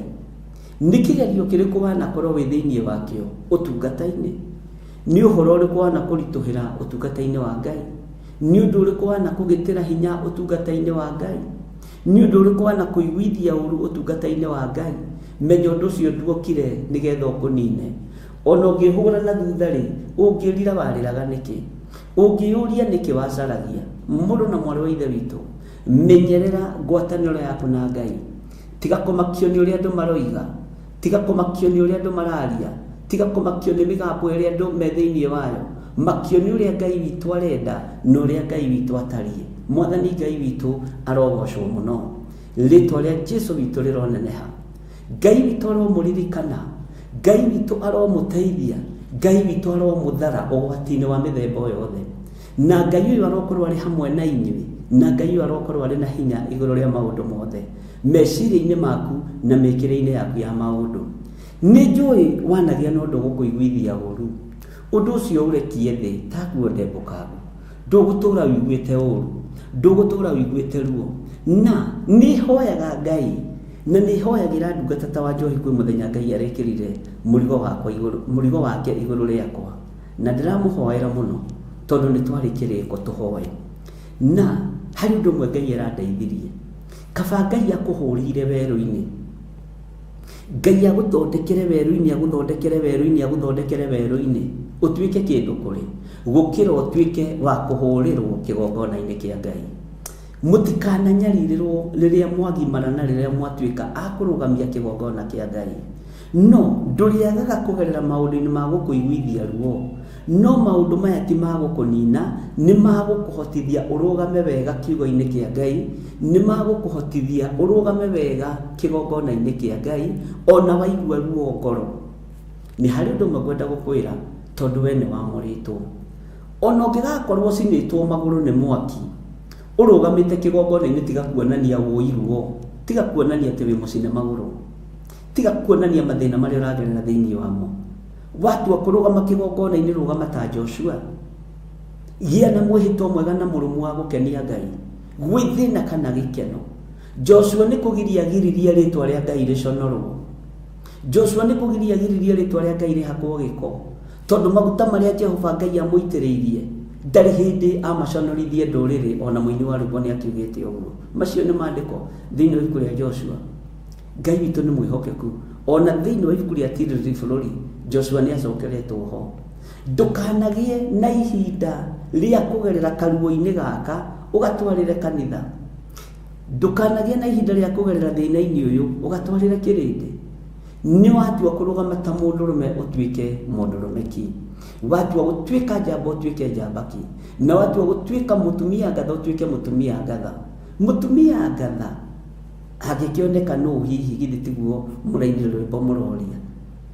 Nĩ kĩgerio kĩrĩkũ wanakorwo wĩ thĩinĩ wakĩo ũtungata-inĩ? Nĩ ũhoro ũrĩkũ wanakũritũhĩra ũtungata-inĩ wa Ngai? Nĩ ũndũ ũrĩkũ wanakũgĩtĩra hinya ũtungata-inĩ wa Ngai? Nĩ ũndũ ũrĩkũ wanakũiguithia ũru ũtungata-inĩ wa Ngai? Menya ũndũ ũcio nduokire nĩgetha ũkũnine. Ona ũngĩhũra na thutha-rĩ, ũngĩrira warĩraga nĩkĩ? Ũngĩyũria nĩkĩ wacaragia? Mũndũ na mwarĩ wa Ithe witũ, menyerera ngwatanĩro yaku na Ngai. Tiga kũmakio nĩ ũrĩa andũ maroiga, tiga kũmakio nĩ ũrĩa andũ mararia, tiga kũmakio nĩ mĩgambo ĩrĩa andũ me thĩinĩ wayo, makio nĩ ũrĩa Ngai witũ arenda na ũrĩa Ngai witũ atariĩ. Mwathani Ngai witũ arogocwo mũno, rĩtwa rĩa Jesũ witũ rĩroneneha. Ngai witũ aromũririkana, Ngai witũ aromũteithia, Ngai witũ aromũthara ũgwati-inĩ wa mĩthemba yothe, na Ngai ũyũ arokorwo arĩ hamwe na inyuĩ, na Ngai ũyũ arokorwo arĩ na hinya igũrũ rĩa maũndũ mothe meciria-inĩ maku na mĩkĩre-inĩ yaku ya maũndũ. Nĩ njũĩ wanagia na ũndũ gũkũiguithia ũru, ũndũ ũcio ũrekie thĩ taguo ndembũkagu, ndũgũtũũra wĩiguĩte ũru, ndũgũtũũra wĩiguĩte ruo. Na nĩ hoyaga Ngai na nĩ hoyagĩra ndungata ta wa Njohi kwĩ mũthenya Ngai arekĩrire mũrigo wake igũrũ rĩakwa, na ndĩramũhoera mũno tondũ nĩ twarĩ kĩrĩko tũhoe. Na harĩ ũndũ ũmwe Ngai arandeithirie, kaba Ngai akũhũrĩire werũ-inĩ, Ngai agũthondekere werũ-inĩ, agũthondekere werũ-inĩ, agũthondekere werũ-inĩ ũtuĩke kĩndũ kũrĩ gũkĩra ũtuĩke wa kũhũrĩrwo kĩgongona-inĩ kĩa Ngai. Mũtikananyarirĩrwo rĩrĩa mwagimara na rĩrĩa mwatuĩka akũrũgamia kĩgongona kĩa Ngai. No ndũrĩagaga kũgerera maũndũ-inĩ ma gũkũiguithia ruo, no maũndũ maya ti ma gũkũnina, nĩ ma gũkũhotithia ũrũgame wega kiugo-inĩ kĩa Ngai, nĩ ma gũkũhotithia ũrũgame wega kĩgongona-inĩ kĩa Ngai ona waigua ruo ngoro. Nĩ harĩ ũndũ ũmwe ngwenda gũkwĩra tondũ we nĩ wamũrĩtwo, ona ũngĩgakorwo cinĩtwo magũrũ nĩ mwaki ũrũgamĩte kĩgongona-inĩ, tiga kuonania ũirwo, tiga kuonania atĩ wĩ mũcine magũrũ, tiga kuonania mathĩna marĩa ũragerera thĩinĩ wamo. Watua kũrũgama kĩgongona-inĩ, rũgama ta Joshua, gĩa na mwĩhĩtwo mwega na mũrũmu wa gũkenia Ngai, gwĩthĩna kana gĩkeno. Joshua nĩ kũgiria giririe rĩtwa rĩa Ngai rĩconorwo, Joshua nĩ kũgiria giririe rĩtwa rĩa Ngai rĩhakwo gĩko, tondũ maguta marĩa Jehova Ngai amũitĩrĩirie ndarĩ hĩndĩ amaconorithie ndũrĩrĩ, ona mũini wa rwĩmbo nĩ akiugĩte ũguo. Macio nĩ maandĩko thĩinĩ wa ibuku rĩa Joshua. Ngai witũ nĩ mwĩhokeku, ona thĩinĩ wa ibuku rĩa Tirithĩ bũrũri Joshua nĩ acokeretwo ho. Ndũkanagĩe na ihinda rĩa kũgerera karuo-inĩ gaka ũgatwarĩre kanitha, ndũkanagĩe na ihinda rĩa kũgerera thĩna-inĩ ũyũ ũgatwarĩre kĩrĩndĩ. Nĩ watua kũrũgama ta mũndũrũme ũtuĩke mũndũrũme, watua gũtuĩka njamba ũtuĩke njamba, na watua gũtuĩka mũtumia ngatha ũtuĩke mũtumia ngatha. Mũtumia ngatha hangĩkĩoneka nũ hihi githĩ tiguo mũraini rwĩmbo mũroria?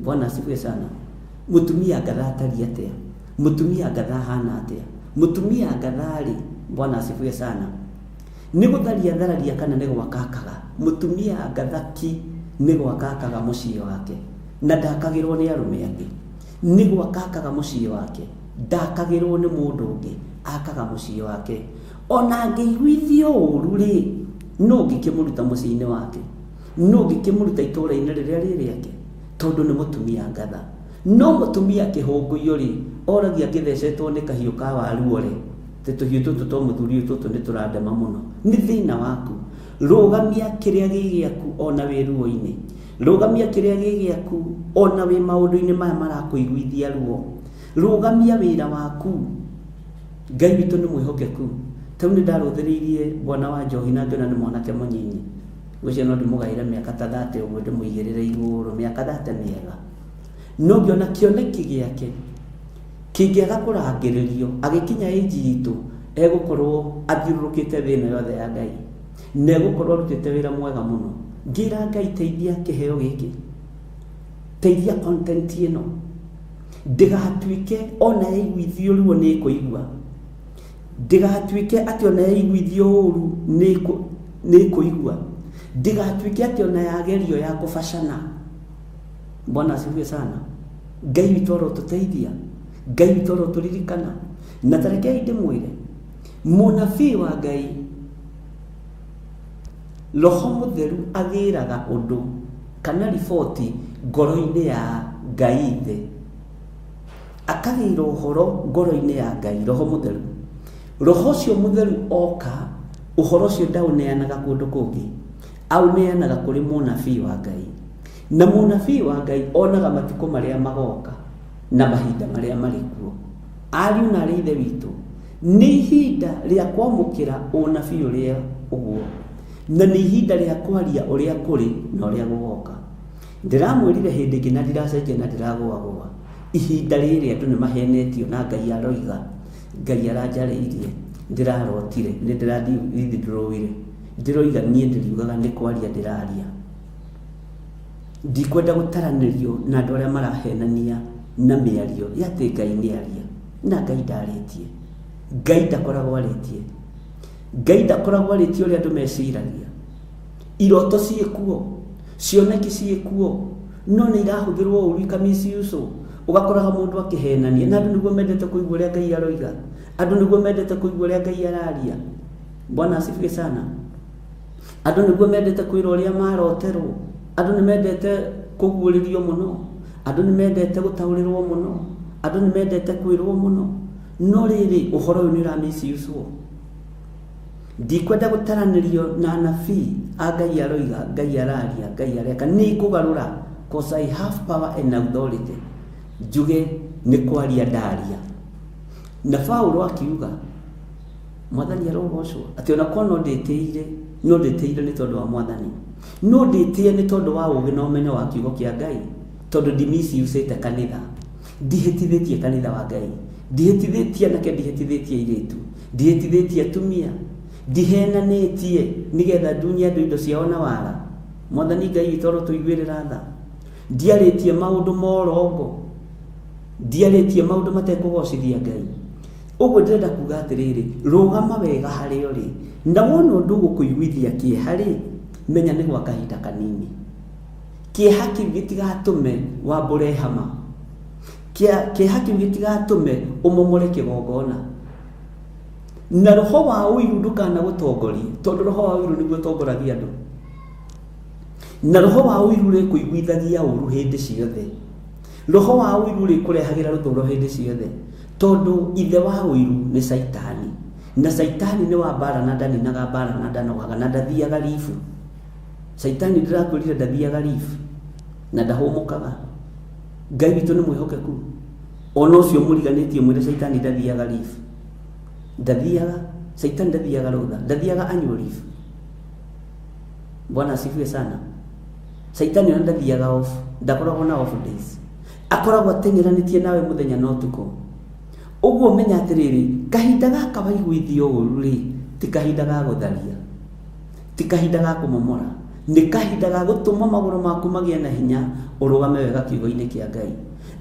Bwana asifiwe sana. Mũtumia ngatha atariĩ atĩa? Mũtumia ngatha hana atĩa? Mũtumia ngatha rĩ? Bwana asifiwe sana. Nĩ gũtharia thararia kana nĩ gwakakaga? Mũtumia ngatha ki nĩ gwakakaga mũciĩ wake na ndakagĩrwo nĩ arũme angĩ, nĩ gwakakaga mũciĩ wake, ndakagĩrwo nĩ mũndũ ũngĩ, akaga mũciĩ wake. Ona angĩiguithio ũru rĩ, no ngĩkĩmũruta mũciĩ-inĩ wake, no ngĩkĩmũruta itũũra-inĩ rĩrĩa rĩrĩake, tondũ nĩ mũtumia ngatha. No mũtumia kĩhũngũio rĩ, oragia ngĩthecetwo nĩ kahiũ ka waru ore, tũhiũ tũtũ twa mũthuri tũtũ nĩ tũrandema mũno. Nĩ thĩna waku. Rũgamia kĩrĩa gĩ gĩaku ona wĩ ruo-inĩ, rũgamia kĩrĩa gĩ gĩaku ona wĩ maũndũ-inĩ maya marakũiguithia ruo, rũgamia wĩra waku. Ngai witũ nĩ mwĩhokeku. Tau nĩ ndarũthĩrĩirie Bwana wa Njohi na ngĩona nĩ mwanake mũnyinyi, ũcio no ndĩmũgaĩre mĩaka ta 30 ũguo, ndĩmũigĩrĩre igũrũ mĩaka 30 mĩega. No ngĩona kĩoneki gĩake kĩngĩaga kũrangĩrĩrio agĩkinya ĩnji itũ, egũkorwo athiũrũrũkĩte thĩna yothe ya Ngai, na egũkorwo arutĩte wĩra mwega mũno. Ngĩra Ngai, teithia kĩheo gĩkĩ, teithia content ĩno, ndĩgatuĩke ona yaiguithio ruo nĩ kũigua, ndĩgatuĩke atĩ ona yaiguithio ũru nĩ kũigua, ndĩgatuĩke atĩ ona yagerio ya kũbacana. Bwana asifiwe sana. Ngai witũ arotũteithia, Ngai witũ arotũririkana. Na tarekei ndĩmwĩre, mũnabii wa Ngai Roho Mũtheru agĩraga ũndũ kana riboti ngoro-inĩ ya Ngai thĩ, akagĩra ũhoro ngoro-inĩ ya Ngai. Roho Mũtheru, Roho ũcio Mũtheru oka, ũhoro ũcio ndauneanaga kũndũ kũngĩ, auneanaga kũrĩ mũnabii wa Ngai. Na mũnabii wa Ngai onaga matukũ marĩa magoka na mahinda marĩa marĩ kuo. Ariũ na arĩ ithe witũ, nĩ ihinda rĩa kwamũkĩra ũnabii ũrĩa ũguo, na nĩ ihinda rĩa kwaria ũrĩa kũrĩ na ũrĩa gũgoka. ndiramwirire hindi ngina ndiracenjia na ndiragwa ihinda rĩrĩ andũ nĩ mahenetio na Ngai aroiga Ngai aranjarĩirie ndirarotire nĩ ndĩrathiĩ ndĩrowire ndiroiga niĩ ndĩriugaga nĩ kwaria ndĩraria ndikwenda gũtaranĩrio na andũ arĩa marahenania na mĩario yatĩ Ngai nĩ aria na Ngai ndarĩtie Ngai ndakoragwo arĩtie Ngai ndakoragwo arĩtie ũrĩa andũ meciragia iroto ciĩkuo cioneki ciĩkuo no nĩ irahũthĩrwo ũru ikamiciucwo ugakoraga mundu akihenania na andu niguo mendete kuigua uria Ngai aroiga andu niguo mendete kuigua uria Ngai araria Bwana asifiwe sana andu niguo mendete kuira uria maroterwo andu ni mendete kuguuririo muno andu ni mendete gutaurirwo muno andu ni mendete kuirwo muno no riri uhoro uyu ni uramiciucwo ndikwenda gutaranirio na nabii Ngai aroiga Ngai araria Ngai areka ni kugarura because I have power and authority njuge ni kwaria ndaria na Paulo akiuga mwathani arogocwo ati ona kono ndĩtĩire ni tondu wa mwathani no ndĩtĩe ni tondu wa ũgĩ na ũmenyo wa kiugo kia Ngai tondu ndimiciucĩte kanitha ndihĩtithĩtie kanitha wa Ngai ndihĩtithĩtie anake ndihĩtithĩtie airĩtu ndihĩtithĩtie atumia ndihenanĩtie nigetha ndunya andũ indo ciao na wara mwathani Ngai witũ tuiguĩrĩra tha ndiarĩtie maũndũ morongo ndiarĩtie maũndũ matekũgocithia Ngai ũguo ndĩrenda kuga atĩrĩrĩ rũgama wega harĩa ũrĩ na wona ũndũ ũgũkũiguithia kĩeha rĩ menya nĩ gwa kahinda kanini kĩeha kĩu gĩtigatũme wambũre hama kĩeha kĩu gĩtigatũme ũmomore kĩgongona na roho wa ũiru ndũkanagũtongorie tondũ roho wa ũiru nĩguo ũtongoragia andũ na roho wa ũiru rĩ kũiguithagia ũru hĩndĩ ciothe roho wa ũiru rĩ kũrehagĩra rũthũro hĩndĩ ciothe tondu ithe wa ũiru nĩ Saitani na Saitani nĩ wa mbara na ndaninaga mbara na ndanogaga na ndathiaga rifu Saitani ndĩrakwĩrire ndathiaga rifu na ndahũmũkaga Ngai witũ nĩ mwĩhokeku ona ũcio mũriganĩtie mwĩre Saitani ndathiaga rifu ndathiaga Saitani ndathiaga rũtha ndathiaga annual leave Bwana asifiwe sana Saitani ona ndathiaga off ndakoragwo na off days akoragwo ateng'eranĩtie nawe mũthenya na ũtukũ ũguo menya atĩrĩrĩ kahinda gaka waiguithio ũru rĩ ti kahinda ga gũtharia ti kahinda ga kũmomora nĩ kahinda ga gũtũma magũrũ maku magĩe na hinya ũrũgame wega kiugo-inĩ kĩa Ngai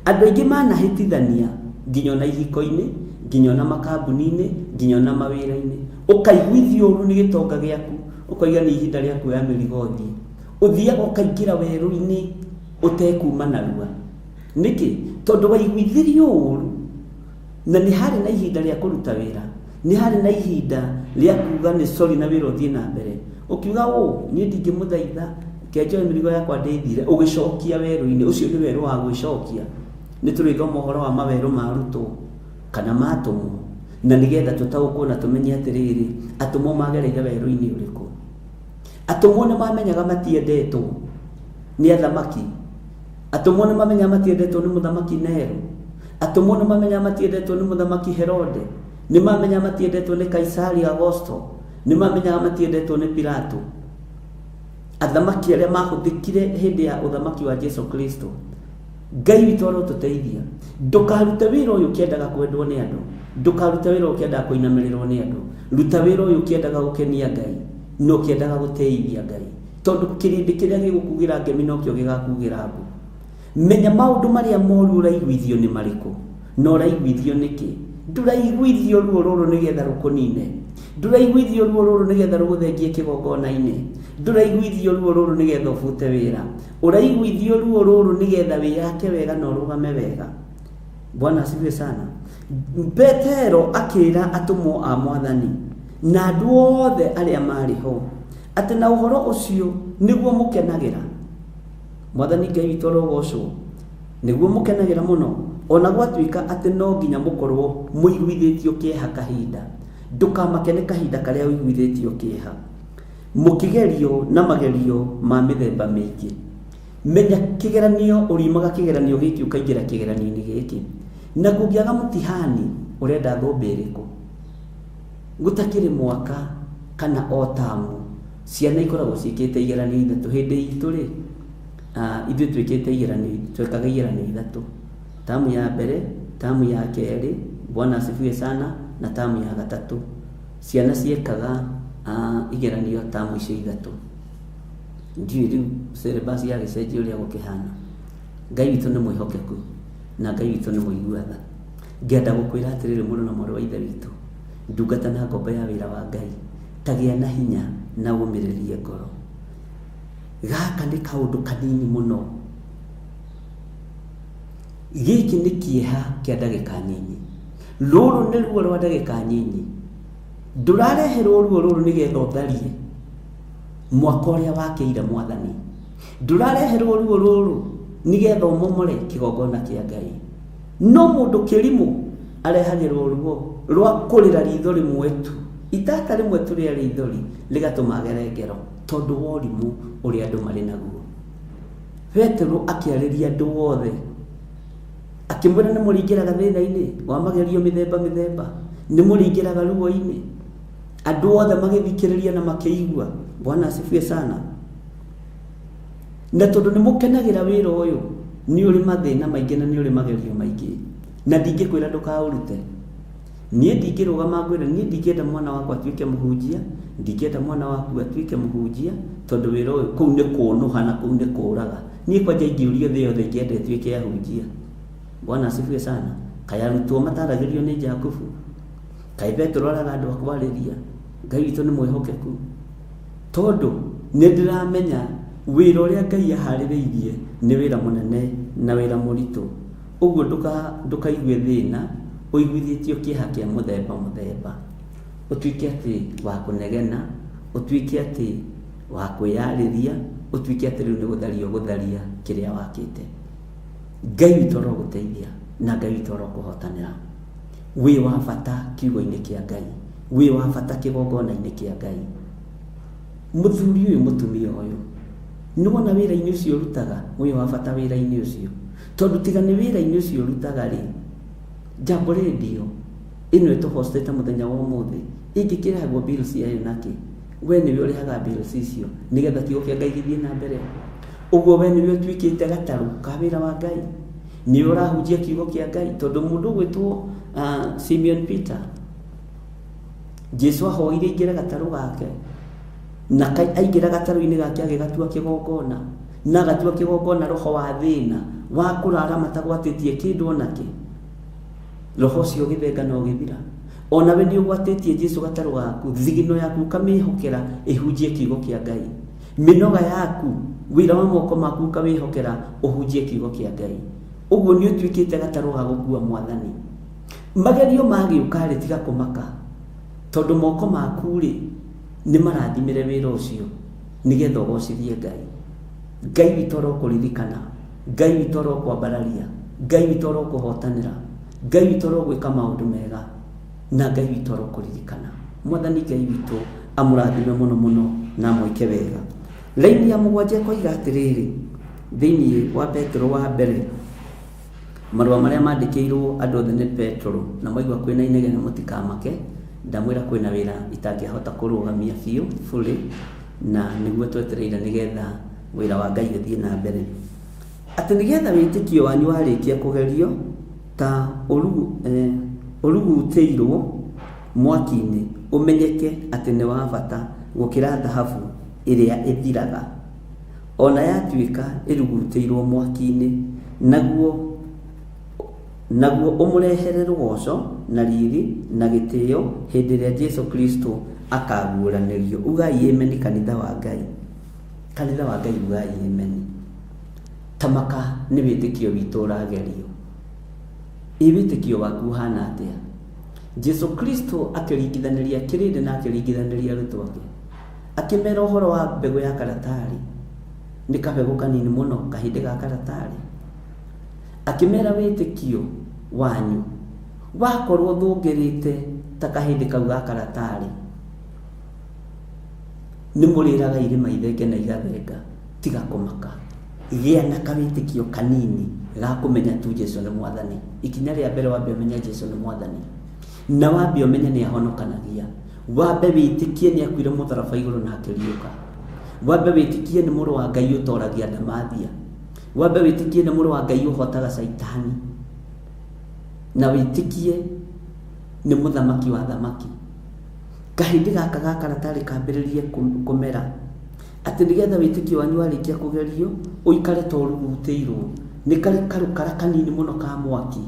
andũ aingĩ manahĩtithania nginya na ihiko-inĩ nginya na makambuni-inĩ nginya na mawĩra-inĩ ũkaiguithio ũru nĩ gĩtonga gĩaku ũkoiga nĩ ihinda rĩaku ya mĩrigo thiĩ ũthiaga ũkaingĩra werũ-inĩ ũtekuma narua nĩkĩ tondu waiguithirio ũru na nĩ harĩ na ihinda rĩa kũruta wĩra nĩ harĩ na ihinda rĩa kuga nĩ sorry na wĩra ũthiĩ na mbere ũkiuga niĩ ndingĩmũthaitha kenjoe mĩrigo yakwa ndĩthire ũgĩcokia werũ-inĩ ũcio nĩ werũ wa gwĩcokia nĩ tũrĩthoma ũhoro wa mawerũ marutwo kana matũmwo na nĩgetha tũtaũkwo na tũmenye atĩrĩrĩ atũmwo magereire werũ-inĩ ũrĩkũ atũmwo nĩ mamenyaga matiendetwo nĩ athamaki atũmwo nĩ mamenya matiendetwo nĩ mũthamaki Nero atũmwo nĩ mamenya matiendetwo nĩ mũthamaki Herode nĩ mamenya matiendetwo nĩ Kaisari Augusto nĩ mamenya matiendetwo nĩ Pilato athamaki arĩa mahũthĩkire hĩndĩ ya ũthamaki wa Jesu Kristo Ngai witũ arotũteithia ndũkarute wĩra ũyũ ũkĩendaga kwendwo nĩ andũ ndũkarute wĩra ũyũ ũkĩendaga kũinamĩrĩrwo nĩ andũ ruta wĩra ũyũ ũkĩendaga gũkenia Ngai no ũkĩendaga gũteithia Ngai tondu kĩrĩndĩ kĩrĩa gĩgũkugĩra ngemi nokĩo gĩgakugĩra mbũ menya maũndũ marĩa moru ũraiguithio nĩ marĩkũ no ũraiguithio nĩkĩ ndũraiguithio ruo rũrũ nĩgetha rũkũnine ndũraiguithio ruo rũrũ nĩgetha rũgũthengie kĩgongona-inĩ ndũraiguithio ruo rũrũ nĩgetha ũbute wĩra ũraiguithio ruo rũrũ nĩgetha wĩyake wega na ũrũgame wega Bwana asifiwe sana Petero akĩra atũmwo a mwathani na andũ othe arĩa marĩ ho atĩ na ũhoro ũcio nĩguo mũkenagĩra mwathani Ngai witũ arogocwo nĩguo mũkenagĩra mũno ona gwatuĩka atĩ no nginya mũkorwo mũiguithĩtio kĩeha kahinda ndũkamake nĩ kahinda karĩa ũiguithĩtio kĩeha mũkĩgerio na magerio ma mĩthemba mĩingĩ menya kĩgeranio ũriumaga kĩgeranio gĩkĩ ũkaingĩra kĩgeranio-inĩ gĩkĩ na kũngĩaga mũtihani ũrenda thũmbĩ ĩrĩkũ gũtakĩrĩ mwaka kana o tamu ciana ikoragwo ciĩkĩte igeranio ithatũ hĩndĩ itũ rĩ ithuĩ twĩkĩte igeranio, twekaga igeranio ithatũ, tamu ya mbere, tamu ya kerĩ, Bwana asifiwe sana, na tamu ya gatatũ. Ciana ciekaga igeranio tamu icio ithatũ. Ndiũĩ rĩu syllabus ya gĩcenjio ũrĩa gũkĩhana. Ngai witũ nĩ mwĩhokeku na Ngai witũ nĩ mũigua tha. Ngĩenda gũkwĩra atĩrĩrĩ mũrũ na mwarĩ wa ithe witũ, ndungata na ngombo ya wĩra wa Ngai, tagĩa na hinya na ũmĩrĩrie ngoro. Gaka nĩ kaũndũ kanini mũno. Gĩkĩ nĩ kĩeha kĩa ndagĩka nyinyi. Rũrũ nĩ ruo rwa ndagĩka nyinyi. Ndũrareherwo ruo rũrũ nĩgetha ũtharie mwaka ũrĩa wakĩire Mwathani. Ndũrareherwo ruo rũrũ nĩgetha ũmomore kĩgongona kĩa Ngai. No mũndũ kĩrimũ arehagĩrwo ruo rwa kũrĩra ritho rĩmwe tu. Itata rĩmwe tu rĩa ithori rĩgatũmagere ngero tondũ wa ũrimũ ũrĩa andũ marĩ naguo. Petero akĩarĩria andũ othe akĩmwĩra nĩ mũringĩraga thĩna-inĩ wa magerio mĩthemba mĩthemba, nĩ mũringĩraga ruo-inĩ. Andũ othe magĩthikĩrĩria na makĩigua. Bwana asifiwe sana. Na tondũ nĩ mũkenagĩra wĩra ũyũ, nĩ ũrĩ mathĩna maingĩ na nĩ ũrĩ magerio maingĩ, na ndingĩkwĩra ndũkaũrute. Niĩ ndingĩrũgama ngwĩre niĩ ndingĩenda mwana wakwa atuĩke mũhunjia, ndingĩenda mwana waku atuĩke mũhunjia, tondũ wĩra ũyũ kũu nĩ kũnũha na kũu nĩ kũũraga. Niĩ kwanja ingĩũrio thĩ yothe ingĩenda ĩtuĩke ya hunjia. Bwana asifiwe sana. Kaĩ arutwo mataragĩrio nĩ Jakubu, kaĩ Petero araga andũ akwarĩria. Ngai witũ nĩ mwĩhokeku, tondũ nĩ ndĩramenya wĩra ũrĩa Ngai aharĩrĩirie nĩ wĩra mũnene na wĩra mũritũ. Ũguo ndũkaigue thĩna ũiguithĩtio kĩeha kĩa mũthemba mũthemba, ũtuĩke atĩ wa kũnegena, ũtuĩke atĩ wa kwĩyarĩria, ũtuĩke atĩ rĩu nĩ gũtharia ũgũtharia kĩrĩa wakĩte. Ngai witũ arogũteithia na Ngai witũ arokũhotanĩra. Wĩ wa bata kiugo-inĩ kĩa Ngai, wĩ wa bata kĩgongona-inĩ kĩa Ngai. Mũthuri ũyũ mũtumia ũyũ nĩ wona wĩra-inĩ ũcio ũrutaga wĩ wa bata wĩra-inĩ ũcio, tondũ tiga nĩ wĩra-inĩ ũcio ũrutaga rĩ, Jambo Radio ĩno ĩtũhostete mũthenya wa ũmũthĩ ĩngĩkĩrĩhagwo bills yayo nakĩ? We nĩwe ũrĩhaga bills icio nĩgetha kiugo kĩa Ngai gĩthiĩ na mbere. Ũguo we nĩwe ũtuĩkĩte gatarũ ka wĩra wa Ngai, nĩwe ũrahunjia kiugo kĩa Ngai. Tondũ mũndũ gwĩtwo Simeon Peter, Jesu ahoire aingĩre gatarũ gake, na aingĩra gatarũ-inĩ gake agĩgatua kĩgongona, na agatua kĩgongona roho wa thĩna wa kũrara matagwatĩtie kĩndũ onakĩ. Roho ũcio ũgĩthenga na ũgĩthira. Onawe nĩ ũgwatĩtie Jesu gatarũ gaku, thigino yaku ũkamĩhokera ĩhunjie kiugo kĩa Ngai. Mĩnoga yaku, wĩra wa moko maku ũkamĩhokera ũhunjie kiugo kĩa Ngai. Ũguo nĩ ũtuĩkĩte gatarũ ga gũkua Mwathani. Magerio magĩũka rĩ tiga kũmaka, tondũ moko maku rĩ nĩ marathimĩre wĩra ũcio nĩgetha ũgocithie Ngai. Ngai witũ arokũririkana, Ngai witũ arokwambararia, Ngai witũ arokũhotanĩra, Ngai witũ arogwĩka maũndũ mega, na Ngai witũ arokũririkana. Mwathani Ngai witũ amũrathime mũno mũno na amwĩke wega. Raini ya mũgwanja koiga atĩrĩrĩ thĩinĩ wa Petero wa mbere, marũa marĩa mandĩkĩirwo andũ othe nĩ Petero, na maigua kwĩna inegene mũtikamake, ndamwĩra kwĩna wĩra itangĩhota kũrũgamia biũ fully, na nĩguo twetereire nĩgetha wĩra wa Ngai ũthiĩ na mbere. Atĩ nĩgetha wĩtĩkio wanyu warĩkia kũgerio ta ũrugutĩirwo mwaki-inĩ, ũmenyeke atĩ nĩ wa bata gũkĩra thahabu ĩrĩa ĩthiraga, ona yatuĩka ĩrugutĩirwo mwaki-inĩ, naguo ũmũrehere rũgoco na riri na gĩtĩo hĩndĩ ĩrĩa Jesu Kristo akaguũranĩrio. Ugai ameni kanitha wa Ngai, kanitha wa Ngai ugai ameni. Tamaka nĩ wĩtĩkio witũ ũragerio. Wĩtĩkio waku hana atĩa? Jesu Kristo akĩringithanĩria kĩrĩndĩ na akĩringithanĩria arutwo ake, akĩmera ũhoro wa mbegũ ya karatarĩ, nĩ kabegũ kanini mũno kahĩndĩ ga karatarĩ. Akĩmera wĩtĩkio wanyu wakorwo thũngĩrĩte ta kahĩndĩ kau ga karatarĩ, nĩ mũrĩraga irĩma ithenge na igathenga, tiga kũmaka. Gĩa na kawĩtĩkio kanini ga kũmenya tu Jesu nĩ Mwathani. Ikinya rĩa mbere wambe ũmenye Jesu nĩ Mwathani, na wambe ũmenye nĩ ahonokanagia. Wambe wĩtĩkie nĩ akuire mũtharaba igũrũ na akĩriũka. wambe wĩtĩkie nĩ mũrũ wa Ngai ũtoragia ndamathia, wambe wĩtĩkie nĩ mũrũ wa Ngai ũhotaga Saitani, na wĩtĩkie nĩ mũthamaki wa thamaki. Kahĩndĩ gaka gakaratarĩ kambĩrĩrie kũmera, atĩ nĩgetha wĩtĩkio wanyu warĩkia kũgerio ũikare ta ũrugutĩirwo. Nĩ karĩ karũkara kanini mũno ka mwaki,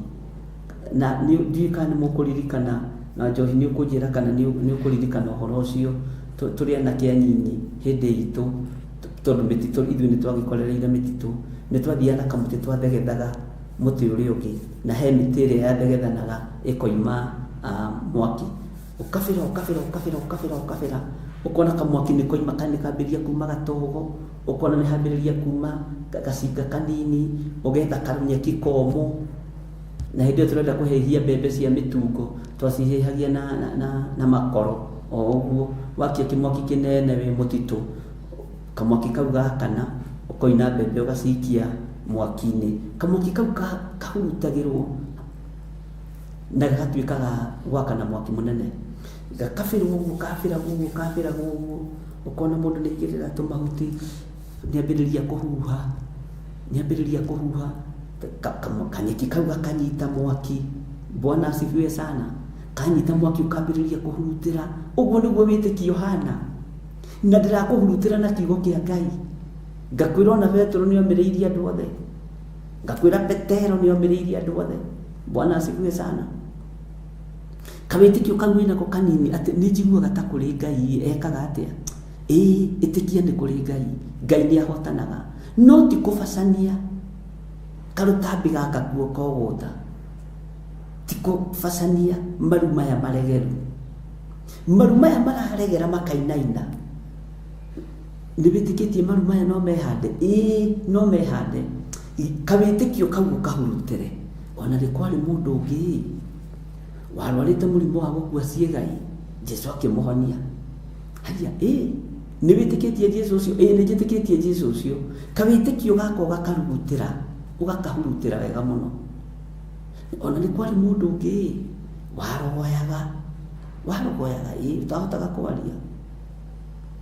na ndiũĩ kana nĩ mũkũririkana, na Njohi nĩ ũkũnjĩra kana nĩ ũkũririkana ũhoro ũcio, tũrĩ anake anyinyi hĩndĩ itũ, tondũ mĩtitũ ithuĩ nĩ twagĩkorereire mĩtitũ, nĩ twathiaga na kamũtĩ twathegethaga mũtĩ ũrĩa ũngĩ, na he mĩtĩ ĩrĩa yathegethanaga ĩkoima mwaki, ũkabĩra ũkona kamwaki nĩ koima, nĩ kambĩrĩria kuma gatogo, ũkona nĩ hambĩrĩria kuma gacinga kanini, ũgetha karunyeki komũ, na hĩndĩ ĩyo tũrenda kũhĩhia mbembe cia mĩtungo, twacihĩhagia na makoro o ũguo. Wakia kĩmwaki kĩnene wĩ mũtitũ, kamwaki kau gakana, ũkoina mbembe ũgacikia mwaki-inĩ, kamwaki kau kahurutagĩrwo na gagatuĩka gwakana mwaki mũnene, gakabĩrwo ũguo, kabĩragwo ũguo, ũkona mũndũ nĩ aigĩrĩra tũmahuti, nĩ ambĩrĩria kũhuha, kanyeki kau gakanyita mwaki. Bwana asifiwe sana. Kanyita mwaki ũkambĩrĩria kũhurutĩra. Ũguo nĩguo wĩtĩkio hana, na ndĩrakũhurutĩra na kiugo kĩa Ngai. Ngakwĩra ona Petero nĩ omĩrĩirie andũ othe, ngakwĩra Petero nĩ omĩrĩirie andũ othe. Bwana asifiwe sana. Kawĩtĩkio kau wĩnako kanini, atĩ nĩ njiguaga ta kũrĩ Ngai ekaga atĩa. Ĩtĩkia nĩ kũrĩ Ngai, Ngai nĩ ahotanaga, no ti kũbacania karũtambi gaka guoko gũtha, ti kũbacania maru maya maregeru. Maru maya mararegera makainaina, nĩ wĩtĩkĩtie maru maya no mehande? No mehande. Kawĩtĩkio kau ũkahurutĩre. Ona nĩ kwarĩ mũndũ ũngĩ warwarĩte mũrimũ wa gũkua ciĩga, Jesũ akĩmũhonia. Haria, nĩ wĩtĩkĩtie Jesũ ũcio? Nĩ njĩtĩkĩtie Jesũ ũcio. Kawĩtĩkio gaka ũgakarugutĩra, ũgakahurutĩra wega mũno. Ona nĩ kwarĩ mũndũ ũngĩ warogoyaga, ũtahotaga kwaria.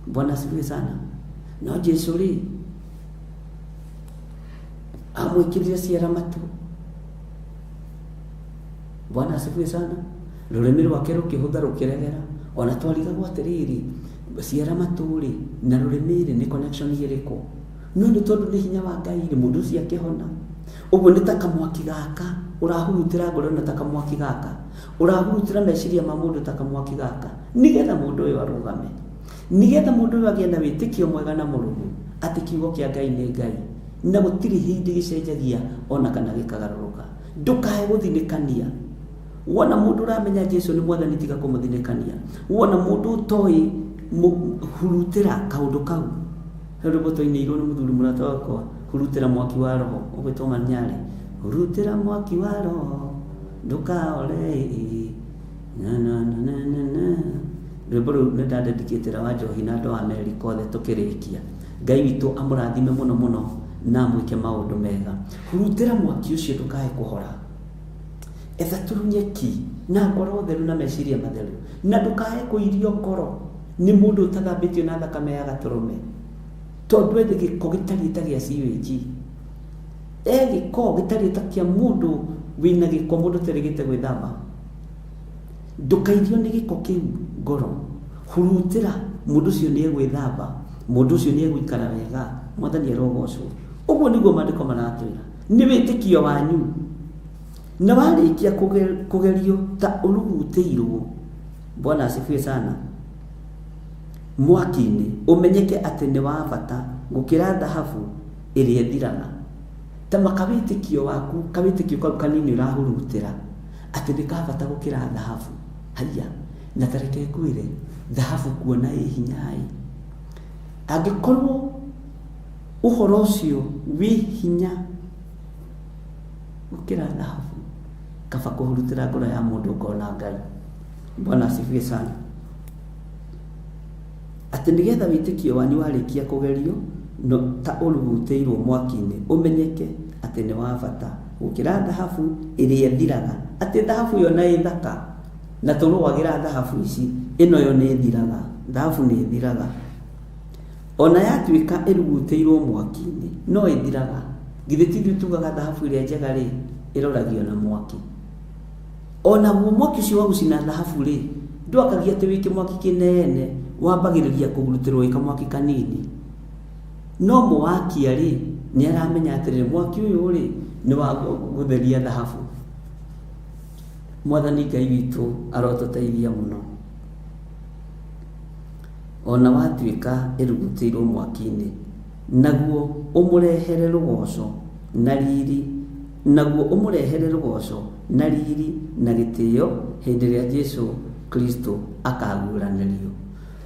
Bwana asifiwe sana. No Jesũ rĩ, amwĩkĩrire ciara matu. Bwana asifiwe sana. Rũrĩmĩ rwake rũkĩhũtha rũkĩregera. Ona twarigagwo atĩrĩrĩ, ciara matu rĩ na rũrĩmĩ rĩ nĩ connection ĩrĩkũ? No nĩ tondũ nĩ hinya wa Ngai rĩ, mũndũ ũcio akĩhona. Ũguo nĩ ta kamwaki gaka ũrahurutĩra ngoro, na ta kamwaki gaka ũrahurutĩra meciria ma mũndũ, ta kamwaki gaka, nĩgetha mũndũ ũyũ arũgame, nĩgetha mũndũ ũyũ agĩe na wĩtĩkio mwega na mũrũmu atĩ kiugo kĩa Ngai nĩ Ngai, na gũtirĩ hĩndĩ gĩcenjagia ona kana gĩkagarũrũka. Ndũkae gũthinĩkania. Wona mũndũ ũramenya Jesũ nĩ Mwathani, tiga kũmũthinĩkania. Wona mũndũ ũtoĩ hurutĩra kaũndũ kau. Rwĩmbo twainĩirwo nĩ mũthuri mũrata wakwa, hurutĩra mwaki wa Roho, ũgwĩtwo Maniare. Hurutĩra mwaki wa Roho ndũkaore, rwĩmbo rũu nĩ ndandedikĩtĩra wa Njohi na andũ a Amerika othe tũkĩrĩkia. Ngai witũ amũrathime mũno mũno na amwĩke maũndũ mega. Hurutĩra mwaki ũcio ndũkae kũhora. Etha tũrunyeki na ngoro theru na meciria matheru, na ndũkae kũirio ngoro nĩ mũndũ ũtathambĩtio na thakame ya Gatũrũme, tondũ gĩko gĩtariĩ ta gĩa sewage. Gĩko gĩtariĩ ta kĩa mũndũ wĩna gĩko, mũndũ ũterĩgĩte gwĩthamba. Ndũkairio nĩ gĩko kĩu ngoro. Hurutĩra, mũndũ ũcio nĩ egwĩthamba, mũndũ ũcio nĩ egũikara wega. Mwathani arogocwo. Ũguo nĩguo maandĩko maratwĩra. Nĩ wĩtĩkio wanyu, na warĩkia kũgerio ta ũrugutĩirwo. Bwana asifiwe sana. Mwaki-inĩ ũmenyeke atĩ nĩ wa bata gũkĩra thahabu ĩrĩa ĩthiraga. Ta makawĩtĩkio waku, kawĩtĩkio kau kanini ũrahurutĩra atĩ nĩ ka bata gũkĩra thahabu. Haria, na tareke kwĩre thahabu kuona ĩ hinya. Angĩkorwo ũhoro ũcio wĩ hinya gũkĩra thahabu, kaba kũhurutĩra ngoro ya mũndũ ũkona Ngai. Bwana asifiwe sana. Atĩ nĩgetha wĩtĩkio wanyu warĩkia kũgerio no ta ũrugutĩirwo mwaki-inĩ, ũmenyeke atĩ nĩ wa bata gũkĩra thahabu ĩrĩa ĩthiraga. Atĩ thahabu yo na ĩthaka, na tũrũagĩra thahabu ici, ĩno yo nĩ ĩthiraga. Thahabu nĩ ĩthiraga. ona yatuĩka ĩrugutĩirwo mwaki-inĩ no ĩthiraga. Githĩ tithuĩ tugaga thahabu ĩrĩa njega rĩ ĩroragio na mwaki. Ona mwaki ũcio wa gũcina thahabu rĩ ndwakagia atĩ wĩ kĩmwaki kĩnene wambagĩrĩria kũgurutĩrwo wĩ kamwaki kanini. No mũwakia rĩ nĩ aramenya atĩrĩrĩ mwaki ũyũ rĩ nĩ wa gũtheria thahabu. Mwathani Ngai witũ arotũteithia mũno. Ona watuĩka ĩrugutĩirwo mwaki-inĩ naguo ũmũrehere rũgoco na riri, naguo ũmũrehere rũgoco na riri na gĩtĩo hĩndĩ ĩrĩa Jesũ Kristo akaguũranĩrio.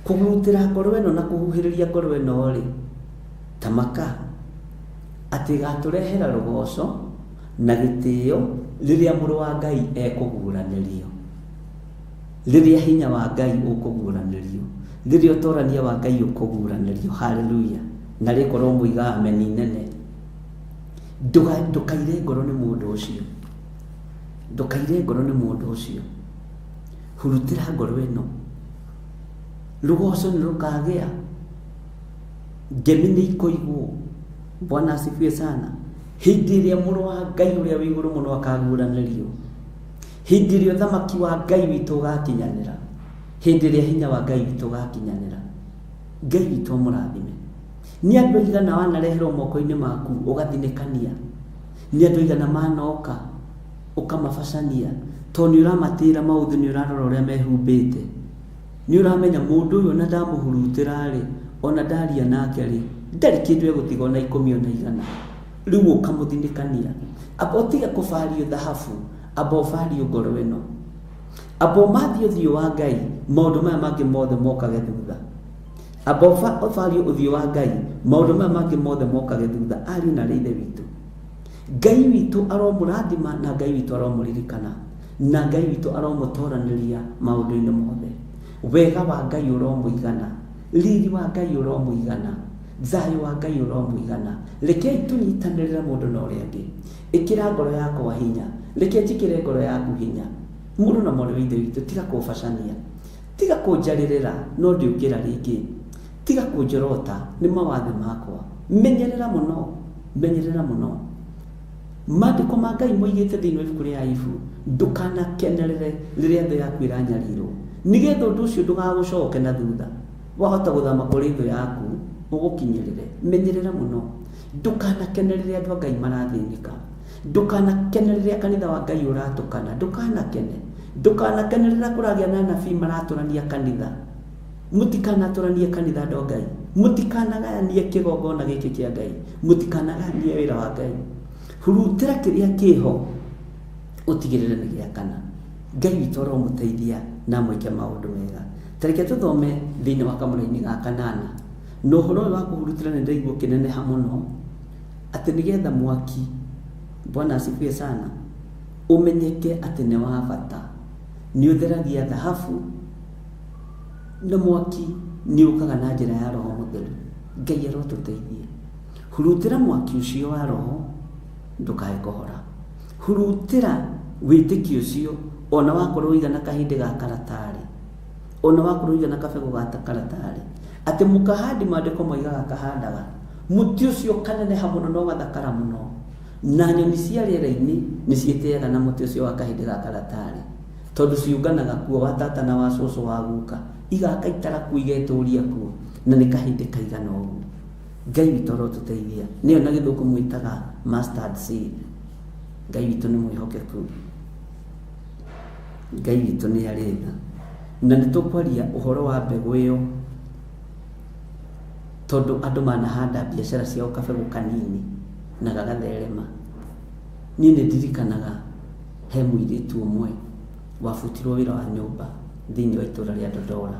Kũgurutĩra ngoro ĩno na kũhuhĩrĩria ngoro ĩno rĩ ta maka atĩ gatũrehera rũgoco na gĩtĩo rĩrĩa mũrũ wa Ngai ekũguũranĩrio, rĩrĩa hinya wa Ngai ũkũguũranĩrio, rĩrĩa ũtorania wa Ngai ũkũguũranĩrio. Haleluya. Na rĩkorwo mũiga ameni nene. Ndũkaire ngoro nĩ mũndũ ũcio, ndũkaire ngoro nĩ mũndũ ũcio. Hurutĩra ngoro ĩno, rũgoco nĩ rũkagĩa, ngemi nĩ ikũigwo. Bwana asifiwe sana. Hĩndĩ ĩrĩa mũrũ wa Ngai ũrĩa wĩ igũrũ mũno akaguũranĩrio, hĩndĩ ĩrĩa ũthamaki wa Ngai witũ ũgakinyanĩra, hĩndĩ ĩrĩa hinya wa Ngai witũ ũgakinyanĩra. Ngai witũ mũrathime. Nĩ andũ aigana wanareherwo moko-inĩ maku ũgathinĩkania? Nĩ andũ aigana manoka ũkamabacania tondũ nĩ ũramatĩra maũthĩ, nĩ ũrarora ũrĩa mehumbĩte, nĩ ũramenya mũndũ ũyũ ona ndamũhurutĩra rĩ ona ndaria nake rĩ ndarĩ kĩndũ egũtiga ona 10 ona 100. Rĩu ũkamũthinĩkania. Amba ũtige kũbario thahabu, amba ũbario ngoro ĩno. Amba ũmathio ũthiũ wa Ngai maũndũ maya mangĩ mothe mokage thutha. Amba ũbario ũthiũ wa Ngai maũndũ maya mangĩ mothe mokage thutha. Ariũ na ithe witũ, Ngai witũ aromũrathima na Ngai witũ aromũririkana na Ngai witũ aromũtoranĩria maũndũ-inĩ mothe. Wega wa Ngai ũromũigana, riri wa Ngai ũromũigana, thayũ wa Ngai ũromũigana. Rekei tũnyitanĩrĩre mũndũ na ũrĩa ũngĩ. Ĩkĩra ngoro yakwa hinya, reke njĩkĩre ngoro yaku hinya. Mũndũ na mwarĩ wa ithe witũ, tiga kũbacania, tiga kũnjarĩrĩra no ndĩũkĩra rĩngĩ, tiga kũnjorota nĩ mawathe makwa. Menyerera mũno, menyerera mũno. Maandĩko ma Ngai moigĩte thĩinĩ wa ibuku rĩa Ayubu, ndũkanakenerere rĩrĩa thũ yaku ĩranyarirwo, nĩgetha ũndũ ũcio ndũgagũcoke na thutha. Wahota gũthama kũrĩ thũ yaku ũgũkinyĩrĩre. Menyerera mũno, ndũkanakenerere andũ a Ngai marathĩnĩka, ndũkanakenerere kanitha wa Ngai ũratũkana, ndũkanakenerera kũragĩa na anabii maratũrania kanitha. Mũtikanatũranie kanitha andũ a Ngai, mũtikanagayanie kĩgongona gĩkĩ kĩa Ngai, mũtikanagayanie wĩra wa Ngai. Hurutĩra kĩrĩa kĩho ũtigĩrĩre nĩ gĩakana. Ngai witũ aromũteithia na mwĩke maũndũ mega. Tareke tũthome thĩinĩ wa kamũra-inĩ ga 8 na ũhoro ũyũ wa kũhurutĩra nĩ ndaigua kĩneneha mũno atĩ nĩgetha mwaki, Bwana asifiwe sana, ũmenyeke atĩ nĩ wa bata. Nĩ ũtheragia thahabu na mwaki nĩ ũkaga na njĩra ya Roho Mũtheru. Ngai arotũteithia. Hurutĩra mwaki ũcio wa Roho ndũkae kũhora. Hurutĩra wĩtĩkio ũcio ona wakorwo ũigana kahĩndĩ ga karatarĩ, ona wakorwo ũigana kabegũ ga karatarĩ, atĩ mũkahandi maandĩko moigaga kahandaga mũtĩ ũcio kaneneha mũno na ũgathakara mũno, na nyoni cia rĩera-inĩ nĩ ciĩtĩaga na mũtĩ ũcio wa kahĩndĩ ga karatarĩ tondũ ciũnganaga kuo wa tata na wa cũcũ wa guka, igakaitara kuo igetũria kuo, na nĩ kahĩndĩ kaigana ũguo. Ngai witũ arotũteithia. Nĩyo na gĩthũngũ mwĩtaga mustard seed. Ngai witũ nĩ mwĩhokeku, Ngai witũ nĩ arĩ tha, na nĩ tũkwaria ũhoro wa mbegũ ĩyo tondũ andũ manahanda biacara ciao kabegũ kanini na gagatherema. Niĩ nĩ ndirikanaga he mũirĩtu ũmwe wabutirwo wĩra wa nyũmba thĩinĩ wa itũũra rĩa Dodora,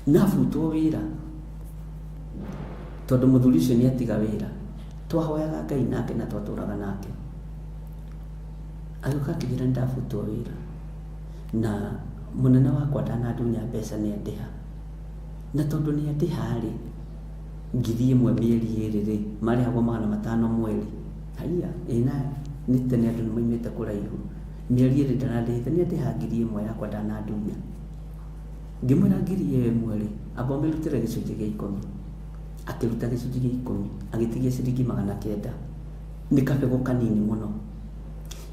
na abutwo wĩra tondũ mũthuri ũcio nĩ atiga wĩra. Twahoyaga Ngai nake na twatũraga nake, agĩũka akĩnjĩra ndabutwo wĩra na mũnene wakwa ndanandunya mbeca nĩ andĩha, na tondũ nĩ andĩha rĩ 1,000 mĩeri 2 rĩ marĩhagwo 500 mweri. Haiya ĩna nĩ tene andũ nĩ moimĩte kũraihu, mĩeri 2 ndanandĩhĩte, nĩ andĩha 1,000 yakwa ndanandunya. Ngĩmwĩra 1,000 rĩ amba ũmĩrutĩre gĩcunjĩ gĩa 10. akiruta gicunji gia 10 agitigia ciringi 900 ni kabego kanini muno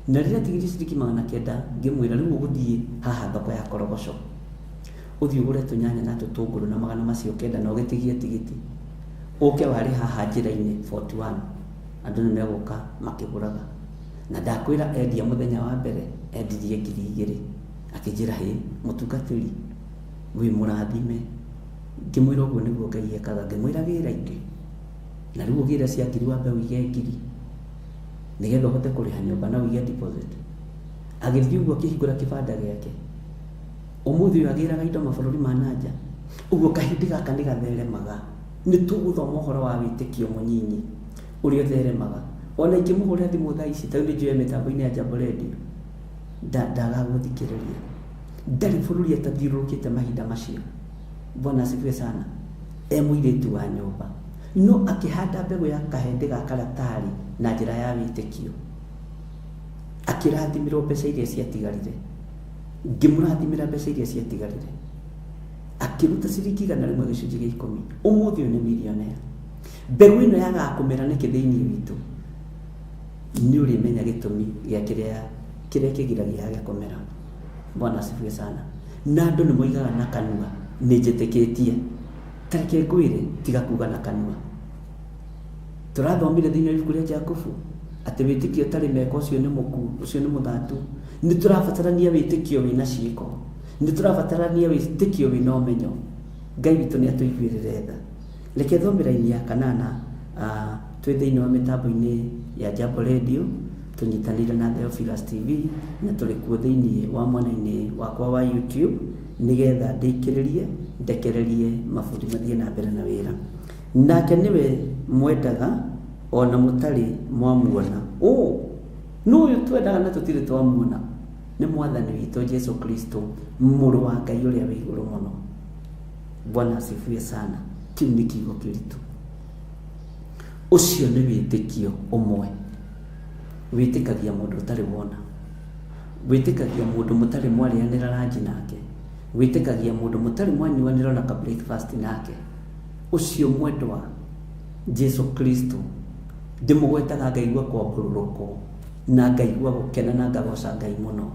na rĩrĩa tigiri ciringi 900 ngĩmwĩra rĩu ũgũthiĩ haha thoko ya korogoco ũthiĩ ũgũre tũnyanya na tũtũngũrũ na 900 na ũgĩtigie tigiti ũke warĩ haha njĩra-inĩ 41 andũ nĩ megũka makĩgũraga na ndakwĩra endia mũthenya wa mbere endirie 2,000 akĩnjĩra hĩ mũtungatĩri wĩ mũrathime ngĩmwĩra ũguo nĩguo Ngai ekaga ngĩmwĩra wĩra ingĩ na rĩu ũgĩra cia ngiri wa mbere wĩige 1,000 nigetha ũhote kũrĩha nyũmba na wĩige deposit agĩthiĩ ũguo akĩhingũra kĩbanda gĩake ũmũthĩ ũyũ agĩraga indo mabũrũri ma nanja ũguo kahĩndĩ gaka nĩ gatheremaga nĩ tũgũthoma ũhoro wa wĩtĩkio mũnyinyi ũrĩa ũtheremaga ona ingĩmũhũrĩra thimũ thaa ici tondũ nĩnjũĩ mĩtambo-inĩ ya Jambo Radio ndagagũthikĩrĩria ndarĩ bũrũri atathiũrũrũkĩte mahinda macio Bwana asifiwe sana mũirĩtu wa nyũmba no akĩhanda mbegũ ya kahĩndĩ ga karatari na njĩra ya wĩtĩkio akĩrathimirwo mbeca iria ciatigarire ngĩmũrathimĩra mbeca iria ciatigarire akĩruta ciringi 100 gĩcunjĩ gĩa 10 ũmũthĩ ũyũ nĩ millionaire mbegũ ĩno yagaga kũmera nĩkĩ thĩinĩ witũ nĩ ũrĩmenya gĩtũmi gĩa kĩrĩa kĩgiragia yage kũmera Bwana asifiwe sana na andũ nĩ moigaga na kanua nĩ njĩtĩkĩtie tareke ngwĩre tiga kuga na kanua tũrathomire thĩinĩ wa ibuku rĩa Jakubu atĩ wĩtĩkio ũtarĩ meka ũcio nĩ mũku ũcio nĩ mũthatu nĩ tũrabatarania wĩtĩkio wĩna ciĩko nĩ tũrabatarania wĩtĩkio wĩna ũmenyo Ngai witũ nĩ atũiguĩrĩre tha reke thomera-inĩ ya 8 twĩ thĩinĩ wa mĩtambo-inĩ ya Jambo Radio tũnyitanĩire na Theophilus TV na tũrĩ kuo thĩinĩ wa mwena-inĩ wakwa wa YouTube nigetha ndĩkĩrĩrie ndekererie mabundi mathiĩ na mbere na wĩra nake nĩwe mwendaga ona mũtarĩ mwamuona no ũyũ twendaga na tũtirĩ twamuona nĩ mwathani witũ Jesu Kristo mũrũ wa Ngai ũrĩa wĩ igũrũ mũno Bwana asifiwe sana kĩu nĩ kiugo kĩritũ ũcio nĩ wĩtĩkio ũmwe wĩtĩkagia mũndũ ũtarĩ wona wĩtĩkagia mũndũ mũtarĩ mwarĩanĩra ranji nake wĩtĩkagia mũndũ mũtarĩ mwanyuanĩra na ka breakfast nake ũcio mwendwa Jesu Kristo ndĩmũgwetaga ngaigua kwambũrũrũko na ngaigua gũkena na ngagoca Ngai mũno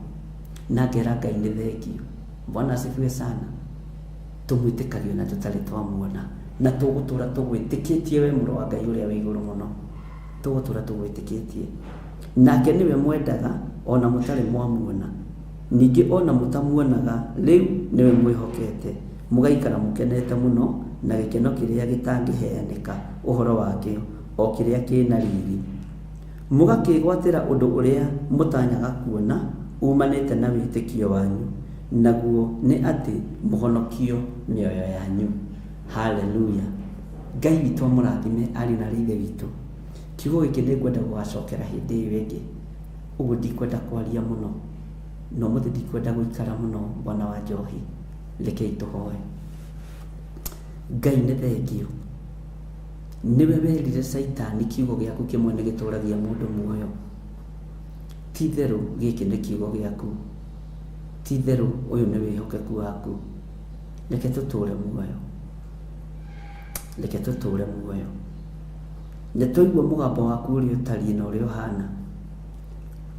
na ngera Ngai nĩ thengio Bwana asifiwe sana tũmwĩtĩkagio na tũtarĩ twamuona na tũgũtũra tũgwĩtĩkĩtie we mũrũ wa Ngai ũrĩa wĩ igũrũ mũno tũgũtũra tũgwĩtĩkĩtie nake nĩwe mwendaga ona mũtarĩ mwamuona ningĩ ona mũtamuonaga rĩu nĩwe mwĩhokete mũgaikara mũkenete mũno na gĩkeno kĩrĩa gĩtangĩheanĩka ũhoro wake o kĩrĩa kĩna riri mũgakĩgwatĩra ũndũ ũrĩa mũtanyaga kuona umanĩte na wĩtĩkio wanyu naguo nĩ atĩ mũhonokio mĩoyo yanyu haleluya Ngai witũ mũrathime arĩ na ithe witũ kiugo gĩkĩ nĩ ngwenda gũgacokera hĩndĩ ĩyo ĩngĩ ũguo ndikwenda kwaria mũno no mũthĩ ndikwenda gũikara mũno Bwana wa njohi rekei tũhoe Ngai nĩ thengio nĩwe werire Saitani kiugo gĩaku kĩmwe nĩ gĩtũragia mũndũ muoyo ti therũ gĩkĩ nĩ kiugo gĩaku ti therũ ũyũ nĩ wĩhokeku waku reke tũtũre muoyo reke tũtũre muoyo nĩ tũigua mũgambo waku ũrĩa ũtariĩ na ũrĩa ũhana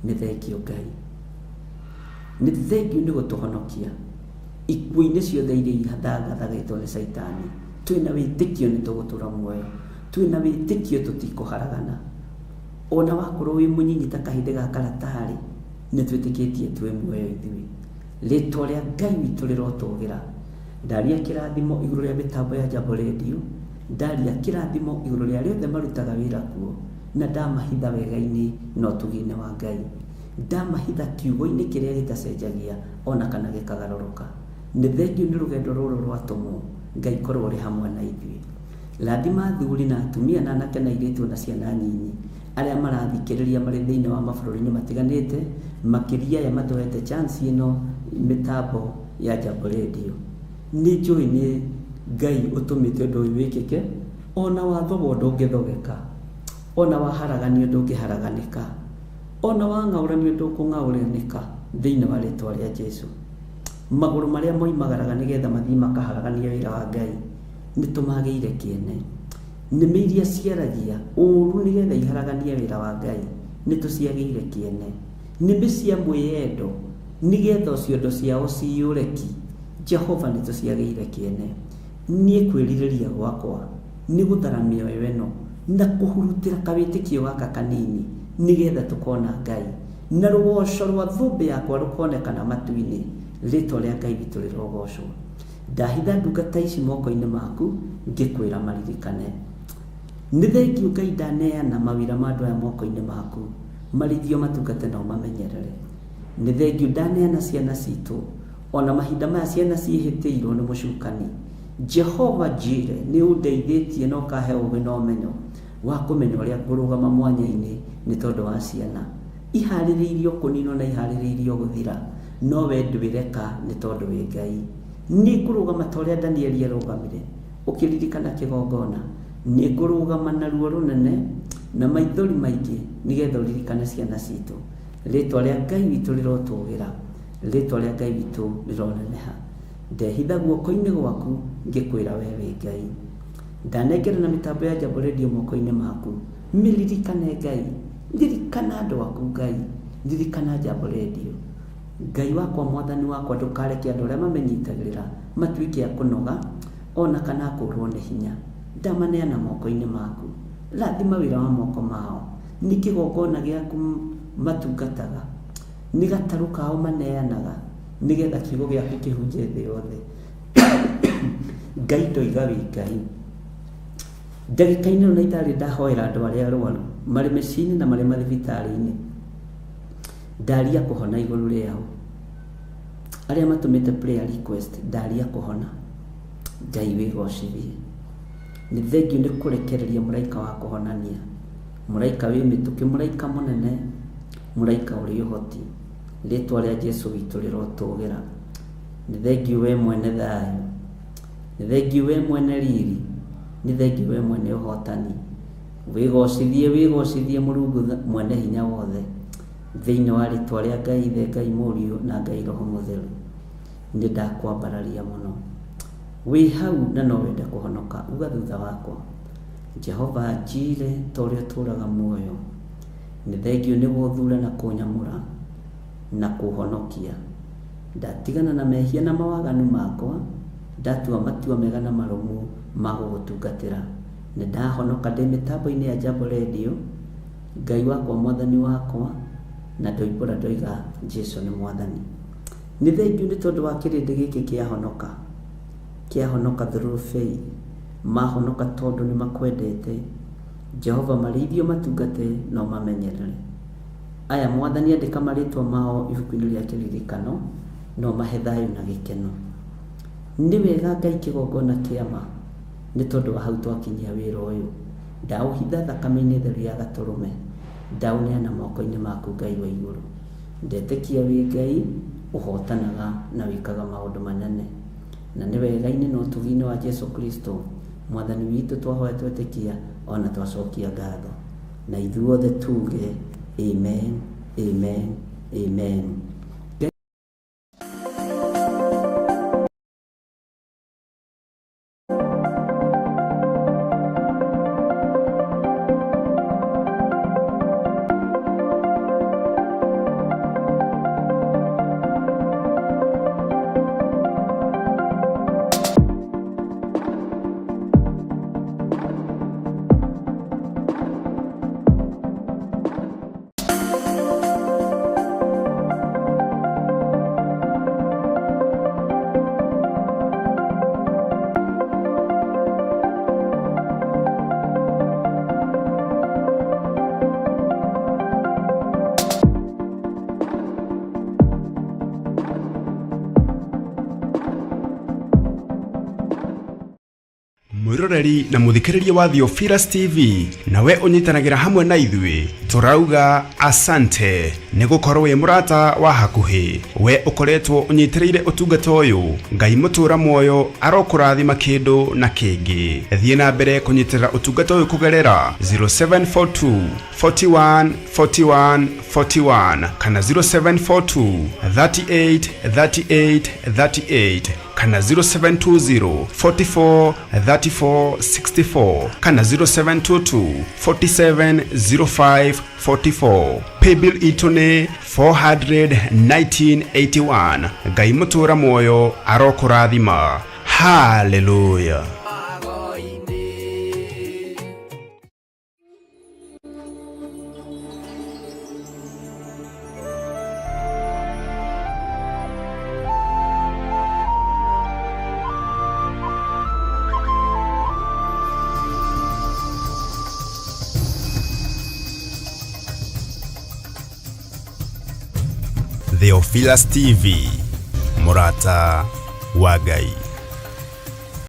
nĩ thengio Ngai nĩ thengio nĩ gũtũhonokia ikuũ-inĩ ciothe iria ihathagathagetwo nĩ Saitani twĩna wĩtĩkio nĩ tũgũtũra muoyo twĩna wĩtĩkio tũtikũharagana ona wakorwo wĩ mũnyinyi ta kahĩndĩ ga karatarĩ nĩ twĩtĩkĩtie twĩ muoyo ithuĩ rĩtwa rĩa Ngai witũ rĩrotũgĩra ndaria kĩrathimo igũrũ rĩa mĩtambo ya Jambo Radio ndaria kĩrathimo igũrũ rĩa rĩothe marutaga wĩra kuo na ndamahitha wega-inĩ na ũtugi-inĩ wa Ngai ndamahitha kiugo-inĩ kĩrĩa gĩtacenjagia ona kana gĩkagarũrũka nĩ thengio nĩ rũgendo rũrũ rwatũmwo Ngai korwo ũrĩ hamwe na ithuĩ rathima athuri na atumia na anake na airĩtu na ciana nyinyi arĩa marathikĩrĩria marĩ thĩinĩ wa mabũrũri-inĩ matiganĩte makĩria ya matũhete chance ĩno mĩtambo ya Jambo Radio nĩ njũĩ nĩ Ngai ũtũmĩte ũndũ ũyũ wĩkĩke ona wathogwo ndũngĩthogeka ona waharaganio ndũngĩharaganĩka ona wang'aũranio ndũkũng'aũranĩka thĩinĩ wa rĩtwa rĩa Jesũ magũrũ marĩa moimagaraga nĩgetha mathiĩ makaharagania wĩra wa Ngai nĩ tũmagĩire kĩene nĩme iria ciaragia ũru nĩgetha iharaganie wĩra wa Ngai nĩtũciagĩire kĩene. Nĩme cia mwĩyendo nĩgetha ciondo ciao ciyũreki Jehova nĩtũciagĩire kĩene. Niĩ kwĩrirĩria gwakwa nĩ gũtharamia mĩoyo ĩno na kũhurutĩra kawĩtĩkio gaka kanini nĩgetha tũkona Ngai na rũgoco rwa thũmbĩ yakwa rũkonekana matu-inĩ, rĩtwa rĩa Ngai witũ rĩrogocwo. Ndahitha ndungata ici moko-inĩ maku ngĩkwĩra maririkane. Nĩ thengiũ Ngai ndaneana mawĩra ma andũ aya moko-inĩ maku, marithio matungate na ũmamenyerere. Nĩ thengiũ ndaneana ciana citũ, ona mahinda maya ciana ciĩhĩtĩirwo nĩ mũcukani. Jehova Jire nĩ ũndeithĩtie na ũkahe ũũgĩ na ũmenyo wa kũmenya ũrĩa ngũrũgama mwanya-inĩ nĩ tondũ wa ciana. Iharĩrĩirio kũninwo na iharĩrĩirio gũthira, no we ndwĩreka nĩ tondũ wĩ Ngai. Nĩ ngũrũgama ta ũrĩa Danieli arũgamire ũkĩririkana kĩgongona. Nĩ ngũrũgama na ruo rũnene na maithori maingĩ nĩgetha ũririkane ciana citũ. Rĩtwa rĩa Ngai witũ rĩrotũgĩra, rĩtwa rĩa Ngai witũ rĩroneneha. Ndehitha guoko-inĩ gwaku ngĩkwĩra we wĩ Ngai. Ndanengera na mĩtambo ya Jambo Radio moko-inĩ maku, mĩririkane Ngai, ririkana andũ aku Ngai, ririkana Jambo Radio. Ngai wakwa mwathani wakwa ndũkareke andũ arĩa mamenyitagĩrĩra matuĩke a kũnoga ona kana kũrwo nĩ hinya. Ndamaneana moko-inĩ maku, rathima wĩra wa moko mao. Nĩ kĩgongona gĩaku matungataga, nĩ gatarũ kao maneanaga nĩgetha kiugo gĩaku kĩhunje thĩ yothe. Ngai ndoiga wĩ Ngai. Ndagĩka-inĩ na itarĩ ndahoera andũ arĩa arwaru marĩ mĩciĩ-inĩ na marĩ mathibitarĩ-inĩ, ndaria kũhona igũrũ rĩao. Arĩa matũmĩte prayer request ndaria kũhona. Ngai wĩgocithie. Nĩ thengiũ nĩ kũrekereria mũraika wa kũhonania, mũraika wĩ mĩtũkĩ, mũraika mũnene, mũraika ũrĩ ũhoti. Rĩtwa rĩa Jesũ witũ rĩrotũgĩra. Nĩ thengiũ we mwene thayũ, nĩ thengiũ we mwene riri, nĩ thengiũ we mwene ũhotani. Wĩgocithie Mũrungu mwene hinya wothe thĩinĩ wa rĩtwa rĩa Ngai Ithe, Ngai Mũriũ na Ngai Roho Mũtheru. Nĩ ndakwambararia mũno. Wĩ hau na no wende kũhonoka, uga thutha wakwa. Jehova Jire ta ũrĩa ũtũũraga muoyo, nĩ thengiũ nĩ gũthura na kũnyamũra na kũhonokia. Ndatigana na mehia na mawaganu makwa, ndatua matua mega na marũmu ma gũgũtungatĩra. Nĩ ndahonoka ndĩ mĩtambo-inĩ ya Jambo Radio. Ngai wakwa mwathani wakwa, na ndoimbũra ndoiga Jesũ nĩ mwathani. Nĩ thengiũ nĩ tondũ wa kĩrĩndĩ gĩkĩ kĩahonoka through faith. Mahonoka tondũ nĩ makwendete Jehova, marĩithio matungate na ũmamenyerere. Aya mwathani andĩka marĩtwa mao ibuku-inĩ rĩa kĩririkano no mahe thayũ na gĩkeno. Nĩ wega Ngai kĩgongona kĩama nĩ tondũ wa hau twakinyia wĩra ũyũ. Ndaũhitha thakame-inĩ theru ya Gatũrũme, ndaũneana moko-inĩ maku Ngai wa igũrũ. Ndetĩkia wĩ Ngai ũhotanaga na wĩkaga maũndũ manene, na nĩ wega-inĩ na ũtugi-inĩ wa Jesũ Kristo mwathani witũ twahoya twetĩkia ona twacokia ngatho, na ithuothe tuge amen, amen, amen. mwiroreri na muthikiriria wa Theophilus TV nawe unyitanagira hamwe na ithui turauga asante ni gukorwo wi murata wa hakuhi we ukoretwo unyitireire utungata uyu Ngai mutura muoyo arokurathima kindu na kingi thie na mbere kunyitirira utungata uyu kugerera 0742 41 41 41 kana 0742 38 38 38 kana 0720 44 34 64 kana 0722 47 05 44. Paybill itone 41981. Ngai mutura moyo arokurathima. Hallelujah. Theophilus TV, Murata wa Ngai.